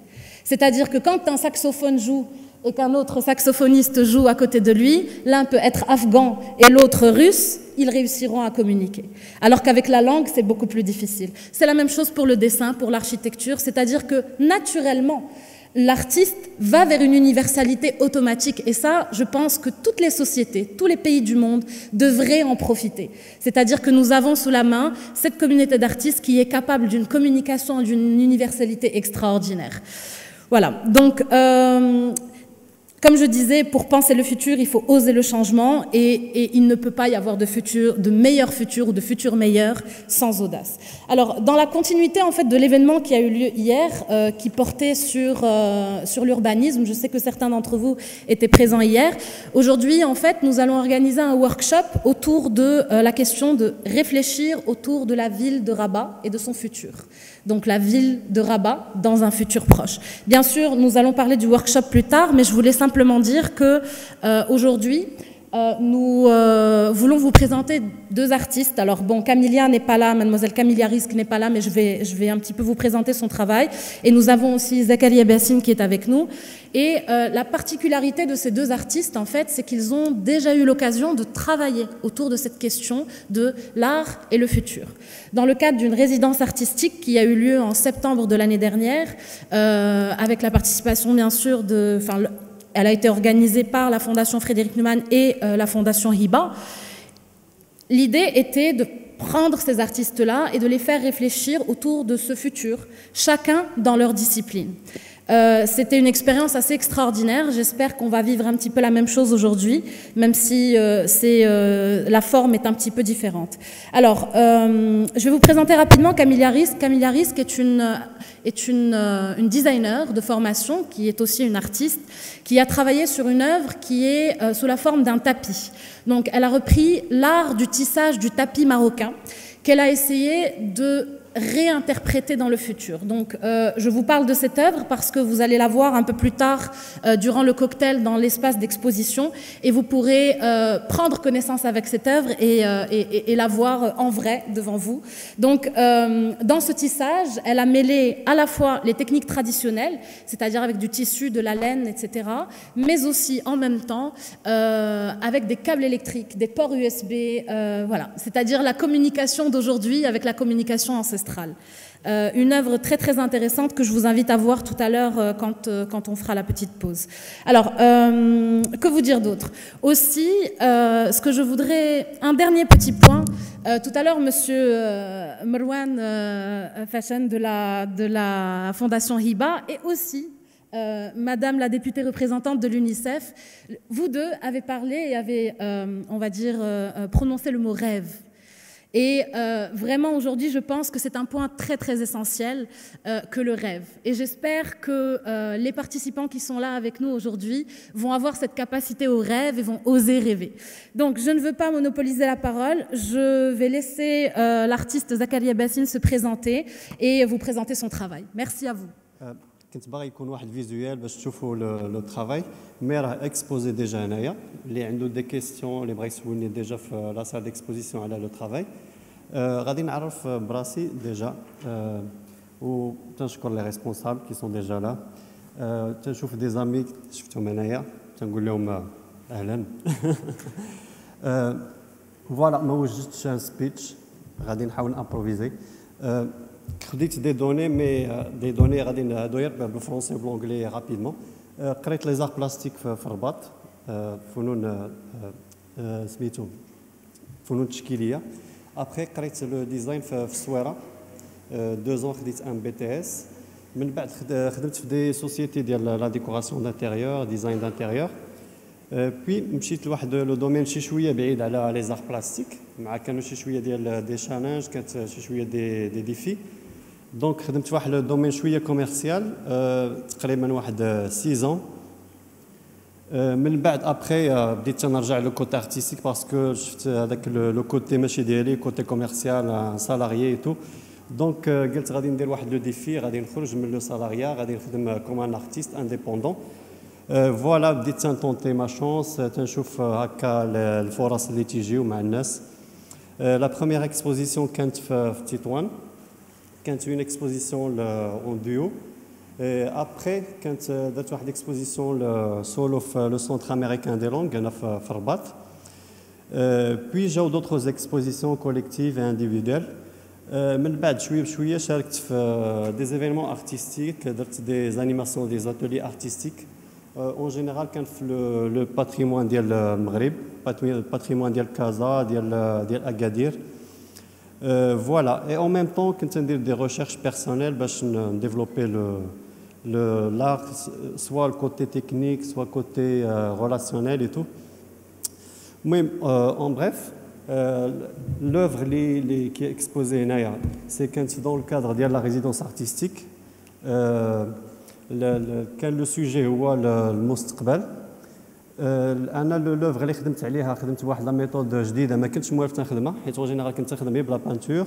C'est-à-dire que quand un saxophone joue et qu'un autre saxophoniste joue à côté de lui, l'un peut être afghan et l'autre russe, ils réussiront à communiquer. Alors qu'avec la langue, c'est beaucoup plus difficile. C'est la même chose pour le dessin, pour l'architecture, c'est-à-dire que naturellement, l'artiste va vers une universalité automatique. Et ça, je pense que toutes les sociétés, tous les pays du monde devraient en profiter. C'est-à-dire que nous avons sous la main cette communauté d'artistes qui est capable d'une communication et d'une universalité extraordinaire. Voilà, donc comme je disais, pour penser le futur, il faut oser le changement et il ne peut pas y avoir de meilleur futur ou de futur meilleur sans audace. Alors, dans la continuité en fait de l'événement qui a eu lieu hier, qui portait sur l'urbanisme, je sais que certains d'entre vous étaient présents hier. Aujourd'hui, en fait, nous allons organiser un workshop autour de la question de réfléchir autour de la ville de Rabat et de son futur. Donc la ville de Rabat dans un futur proche. Bien sûr, nous allons parler du workshop plus tard, mais je voulais simplement dire que aujourd'hui, nous voulons vous présenter deux artistes. Alors bon, Camilla n'est pas là, mademoiselle Camilla Risk n'est pas là, mais je vais un petit peu vous présenter son travail. Et nous avons aussi Zakaria Bassine qui est avec nous. Et la particularité de ces deux artistes, en fait, c'est qu'ils ont déjà eu l'occasion de travailler autour de cette question de l'art et le futur. Dans le cadre d'une résidence artistique qui a eu lieu en septembre de l'année dernière, avec la participation, bien sûr, elle a été organisée par la Fondation Frédéric Neumann et la Fondation Hiba. L'idée était de prendre ces artistes-là et de les faire réfléchir autour de ce futur, chacun dans leur discipline. C'était une expérience assez extraordinaire. J'espère qu'on va vivre un petit peu la même chose aujourd'hui, même si la forme est un petit peu différente. Alors, je vais vous présenter rapidement Camilla Risk. Camilla Risk est une designer de formation qui est aussi une artiste, qui a travaillé sur une œuvre qui est sous la forme d'un tapis. Donc, elle a repris l'art du tissage du tapis marocain qu'elle a essayé de réinterpréter dans le futur. Donc, je vous parle de cette œuvre parce que vous allez la voir un peu plus tard durant le cocktail dans l'espace d'exposition et vous pourrez prendre connaissance avec cette œuvre et la voir en vrai devant vous. Donc, dans ce tissage, elle a mêlé à la fois les techniques traditionnelles, c'est-à-dire avec du tissu, de la laine, etc., mais aussi en même temps avec des câbles électriques, des ports USB, voilà, c'est-à-dire la communication d'aujourd'hui avec la communication ancestrale. Une œuvre très très intéressante que je vous invite à voir tout à l'heure quand on fera la petite pause. Alors, que vous dire d'autre? Aussi, ce que je voudrais... Un dernier petit point. Tout à l'heure, monsieur Marwan Fashan de la Fondation Hiba et aussi Madame la députée représentante de l'UNICEF, vous deux avez parlé et avez, on va dire, prononcé le mot rêve. Et vraiment, aujourd'hui, je pense que c'est un point très, très essentiel que le rêve. Et j'espère que les participants qui sont là avec nous aujourd'hui vont avoir cette capacité au rêve et vont oser rêver. Donc, je ne veux pas monopoliser la parole. Je vais laisser l'artiste Zakaria Bassine se présenter et vous présenter son travail. Merci à vous. كنت باغي يكون واحد فيزوال باش تشوفوا لو ترافاي مي راه اكسبوزي ديجا هنايا اللي عنده دي كيستيون اللي بغى يسولني ديجا في لا سال ديكسبوزيسيون على لو ترافاي غادي نعرف براسي ديجا و تنشكر لي ريسبونسابل كي سون ديجا لا تنشوف دي زامي شفتهم هنايا تنقول لهم اهلا فوالا ما وجدتش ان سبيتش غادي نحاول امبروفيزي خديت دي دوني مي دي دوني غادي ندوير بالفرونسي وبالانجلي رابيدمون قريت لي زار بلاستيك في الرباط فنون سميتو فنون تشكيليه ابخي قريت لو ديزاين في الصويره 2 زون خديت ان بي تي اس من بعد خدمت في دي سوسيتي ديال لا ديكوراسيون دانتيريور ديزاين دانتيريور بي مشيت لواحد لو دومين شي شويه بعيد على لي زار بلاستيك مع كانوا شي شويه ديال دي شالنج كانت شي شويه دي ديفي دونك خدمت واحد لو دومين شويه كوميرسيال تقريبا واحد 6 زون من بعد ابخي بديت تنرجع لو كوتي ارتستيك باسكو شفت هذاك لو كوتي ماشي ديالي كوتي كوميرسيال سالاريي تو دونك قلت غادي ندير واحد لو ديفي غادي نخرج من لو سالاريا غادي نخدم كوم ان ارتيست انديبوندون فوالا بديت تنطونتي ما شونس تنشوف هكا الفرص اللي تيجيو مع الناس لا بروميير اكسبوزيسيون كانت في تطوان كانت اون اكسبوزيسيون اون ديو ابخي كانت درت واحد اكسبوزيسيون سولو في لو سونتر امريكان دي لونغ هنا في رباط بوي جاو دوطخ اكسبوزيسيون كوليكتيف اي انديفيدوال من بعد شويه بشويه شاركت في دي زيفينمون ارتستيك درت دي زانيماسيون دي زاتولي ارتستيك اون جينيرال كان في لو باتريمون ديال المغرب الباتريمون ديال كازا ديال اكادير فوالا اي اون ميم طون كنت ندير دي ريشيرش بيرسونيل باش نديفلوبي l'art soit le côté technique soit côté relationnel et tout المهم en bref l'œuvre qui est exposée هنايا c'est كانت dans le cadre ديال la résidence artistique كان لو سوجي هو المستقبل انا لوفغ اللي خدمت عليها خدمت واحد لا ميثود جديده ما كنتش موالف نخدمها حيت اون جينيرال كنت نخدم بلا بانتور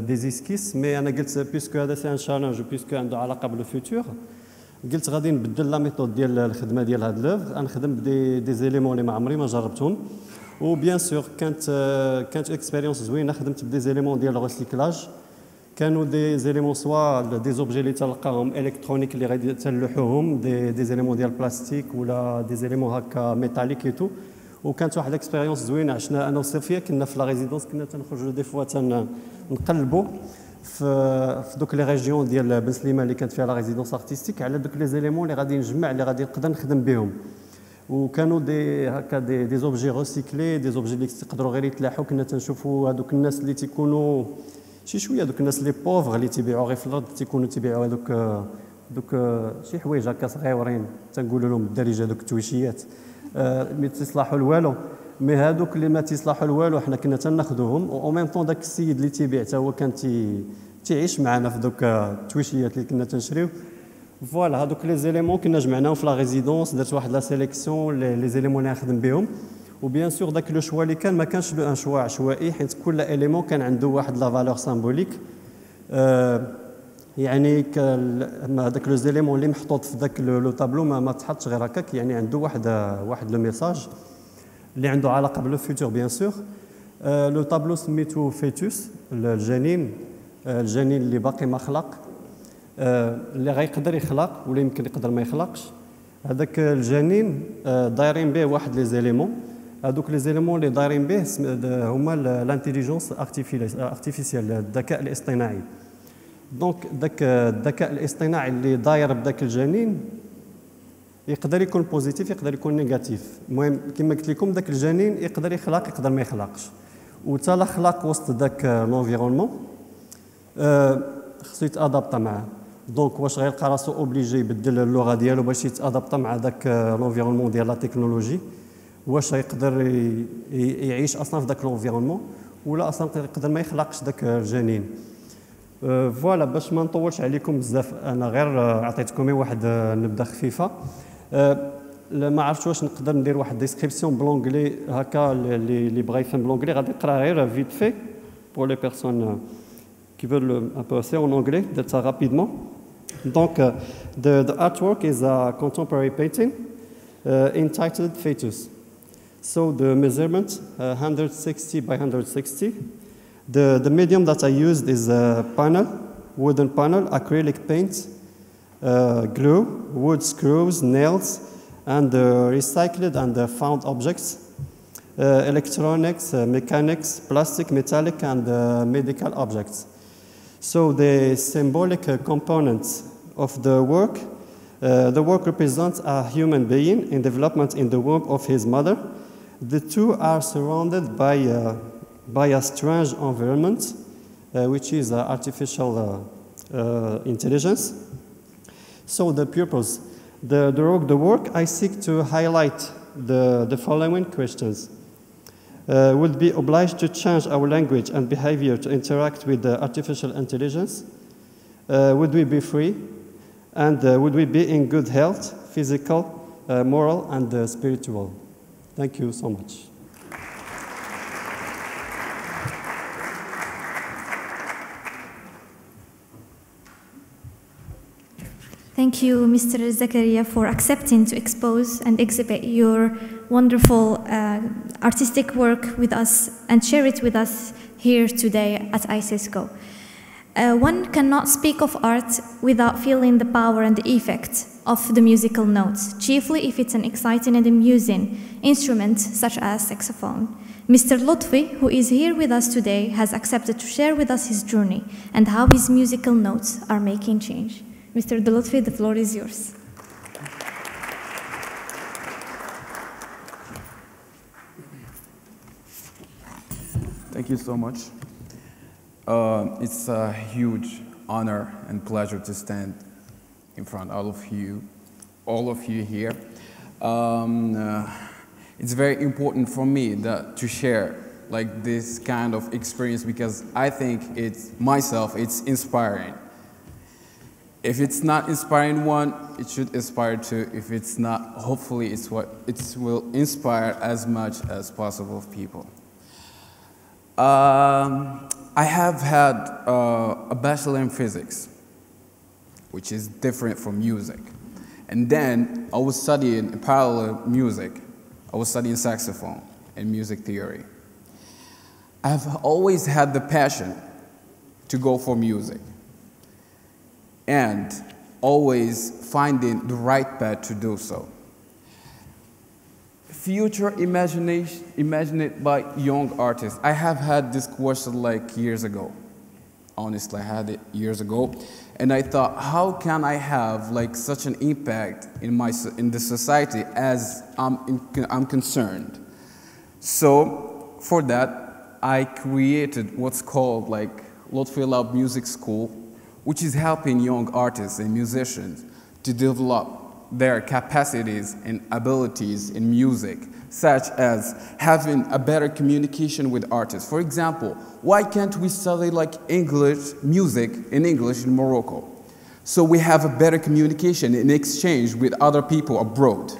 دي زيسكيس مي انا قلت بيسكو هذا سي ان شالنج بيسكو عنده علاقه بالفيتور قلت غادي نبدل لا ميثود ديال الخدمه ديال هاد لوفغ، غنخدم دي زيليمون اللي ما عمري ما جربتهم. وبيان سور كانت اكسبيريونس زوينه، خدمت بدي زيليمون ديال الريسيكلاج، كانوا دي زيليمون سوا دي زوبجي اللي تلقاهم الكترونيك اللي غادي تلوحوهم، دي زيليمون ديال بلاستيك ولا دي زيليمون هكا ميتاليك ايتو. وكانت واحد الاكسبيريونس زوينه عشنا انا وصفيه، كنا في لا ريزيدونس كنا تنخرجوا دي فوا تنقلبوا في دوك لي ريجيون ديال بن سليمان اللي كانت فيها لا ريزيدونس ارتستيك على دوك لي زيليمون اللي غادي نجمع اللي غادي نقدر نخدم بهم. وكانوا دي هكا دي زوبجي ريسيكلي، دي زوبجي اللي تقدروا غير يتلاحوا. كنا تنشوفوا هذوك الناس اللي تيكونوا شي شويه، دوك الناس اللي بوفغ اللي تيبيعوا غير في الارض، تيكونوا تيبيعوا دوك شي حوايج هكا صغيورين تنقولوا لهم بالدارجه دوك التويشيات ما تيصلحوا لوالو. مي هادوك اللي ما تيصلحوا لوالو حنا كنا تناخذوهم، او ميم طون داك السيد اللي تيبيع حتى هو كان تيعيش معنا في دوك التويشيات اللي كنا تنشريو. فوالا هادوك لي زيليمون كنا جمعناهم في لا ريزيدونس، درت واحد لا سيليكسيون لي زيليمون اللي نخدم بهم. وبيان سور داك لو شوا اللي كان ما كانش لو ان شوا عشوائي، حيت كل اليمون كان عنده واحد لا فالور سامبوليك. يعني هذاك لو زيليمون اللي محطوط في ذاك لو طابلو ما تحطش غير هكاك، يعني عنده واحد لو ميساج اللي عنده علاقه بالو فيتور بيان سور. لو طابلو سميتو فيتوس، الجنين اللي باقي ما خلق، اللي غيقدر يخلق ولا يمكن يقدر ما يخلقش. هذاك الجنين دايرين به واحد لي زيليمون، هذوك لي زيليمون اللي دايرين به هما الانتيليجونس ارتيفيسيال، الذكاء الاصطناعي. دونك داك الذكاء الاصطناعي اللي داير بداك الجنين يقدر يكون بوزيتيف يقدر يكون نيجاتيف. المهم كما قلت لكم داك الجنين يقدر يخلق يقدر ما يخلقش، وتا لا خلق وسط داك لونفيرونمون خصو يتادابط معاه. دونك واش غيلقى راسو اوبليجي يبدل اللغه ديالو باش يتادابط مع داك لونفيرونمون ديال لا تكنولوجي؟ واش يقدر يعيش اصلا في داك لونفيرونمون ولا اصلا يقدر ما يخلقش داك الجنين؟ فوالا باش ما نطولش عليكم بزاف، انا غير عطيتكم واحد نبذه خفيفه. ما عرفتش واش نقدر ندير واحد ديسكريبسيون بلونجلي هكا، اللي بغى يفهم بلونجلي غادي يقرا غير فيت في pour les personnes qui veulent un peu assez en anglais, d'être ça rapidement. Donc, the artwork is a contemporary painting entitled Fetus. So the measurement 160 by 160. The medium that I used is a panel, wooden panel, acrylic paint, glue, wood screws, nails, and recycled and found objects, electronics, mechanics, plastic, metallic, and medical objects. So the symbolic components of the work represents a human being in development in the womb of his mother. The two are surrounded by a strange environment, which is artificial intelligence. So the purpose, the work, I seek to highlight the following questions. Would be obliged to change our language and behavior to interact with the artificial intelligence? Would we be free? And would we be in good health, physical, moral, and spiritual? Thank you so much. Thank you, Mr. Zakaria, for accepting to expose and exhibit your wonderful artistic work with us and share it with us here today at ICESCO. One cannot speak of art without feeling the power and the effect of the musical notes, chiefly if it's an exciting and amusing instrument such as saxophone. Mr. Lotfi, who is here with us today, has accepted to share with us his journey and how his musical notes are making change. Mr. Lotfi, the floor is yours. Thank you so much. It's a huge honor and pleasure to stand in front of all of you here. It's very important for me to share like this kind of experience because I think it's inspiring. If it's not inspiring one, it should inspire two. If it's not, hopefully it will inspire as much as possible of people. I have had a bachelor in physics, which is different from music. And then I was studying parallel music. I was studying saxophone and music theory. I've always had the passion to go for music and always finding the right path to do so. Future imagined by young artists. I have had this question like years ago. Honestly, I had it years ago. And I thought, how can I have like such an impact in the society as I'm concerned? So for that, I created what's called like Lotfi Lab Music School, which is helping young artists and musicians to develop their capacities and abilities in music, such as having a better communication with artists. For example, why can't we study like English music in English in Morocco? So we have a better communication and exchange with other people abroad.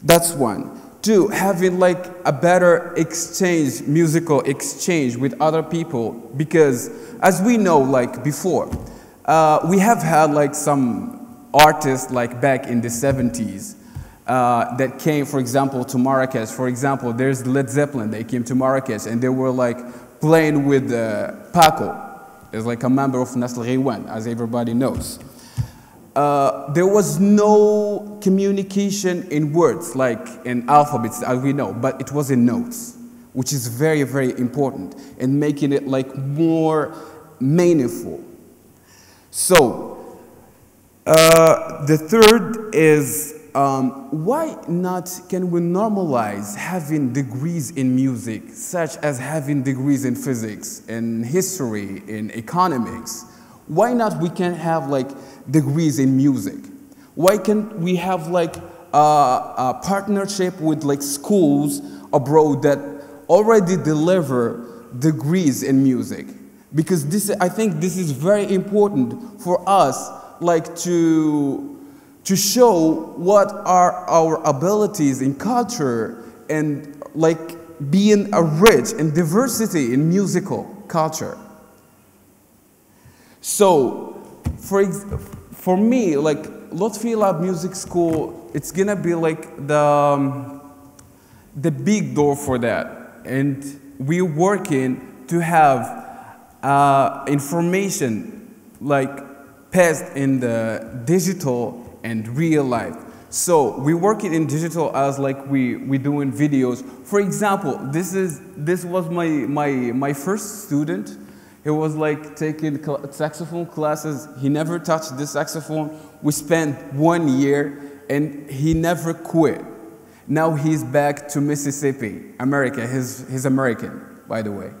That's one. Two, having like a better exchange, musical exchange with other people, because as we know, like before, we have had like some artists like back in the 70s that came, for example, to Marrakesh. For example, there's Led Zeppelin. They came to Marrakesh and they were like playing with Paco. It's like a member of Nasl Ghiwan, as everybody knows. There was no communication in words, like in alphabets, as we know, but it was in notes, which is very, very important in making it like more meaningful. So, the third is, why not can we normalize having degrees in music, such as having degrees in physics, in history, in economics? Why not we can have like degrees in music? Why can't we have like a partnership with like schools abroad that already deliver degrees in music? Because this, I think this is very important for us, like to show what are our abilities in culture and like being a rich in diversity in musical culture. So, for me, like Lotfi Lab Music School, it's gonna be like the big door for that, and we're working to have information like passed in the digital and real life. So we're working in digital as like we doing videos. For example, this was my first student. He was like taking saxophone classes. He never touched the saxophone. We spent 1 year and he never quit. Now he's back to Mississippi, America. He's American, by the way.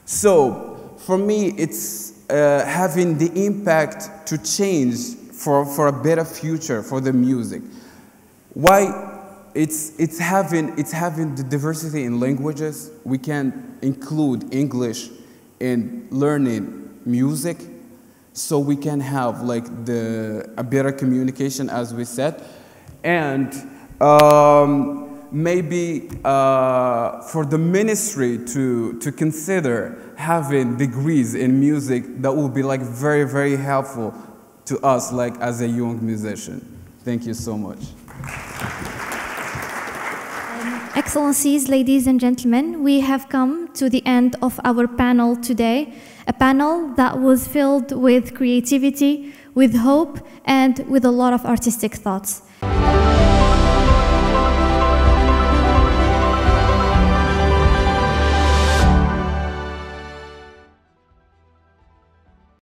So for me, it's having the impact to change for a better future for the music. Why? It's having the diversity in languages. We can include English in learning music, so we can have like a better communication, as we said, and maybe for the ministry to consider having degrees in music, that will be like very, very helpful to us, like as a young musician. Thank you so much. Excellencies, ladies and gentlemen, we have come to the end of our panel today, a panel that was filled with creativity, with hope, and with a lot of artistic thoughts.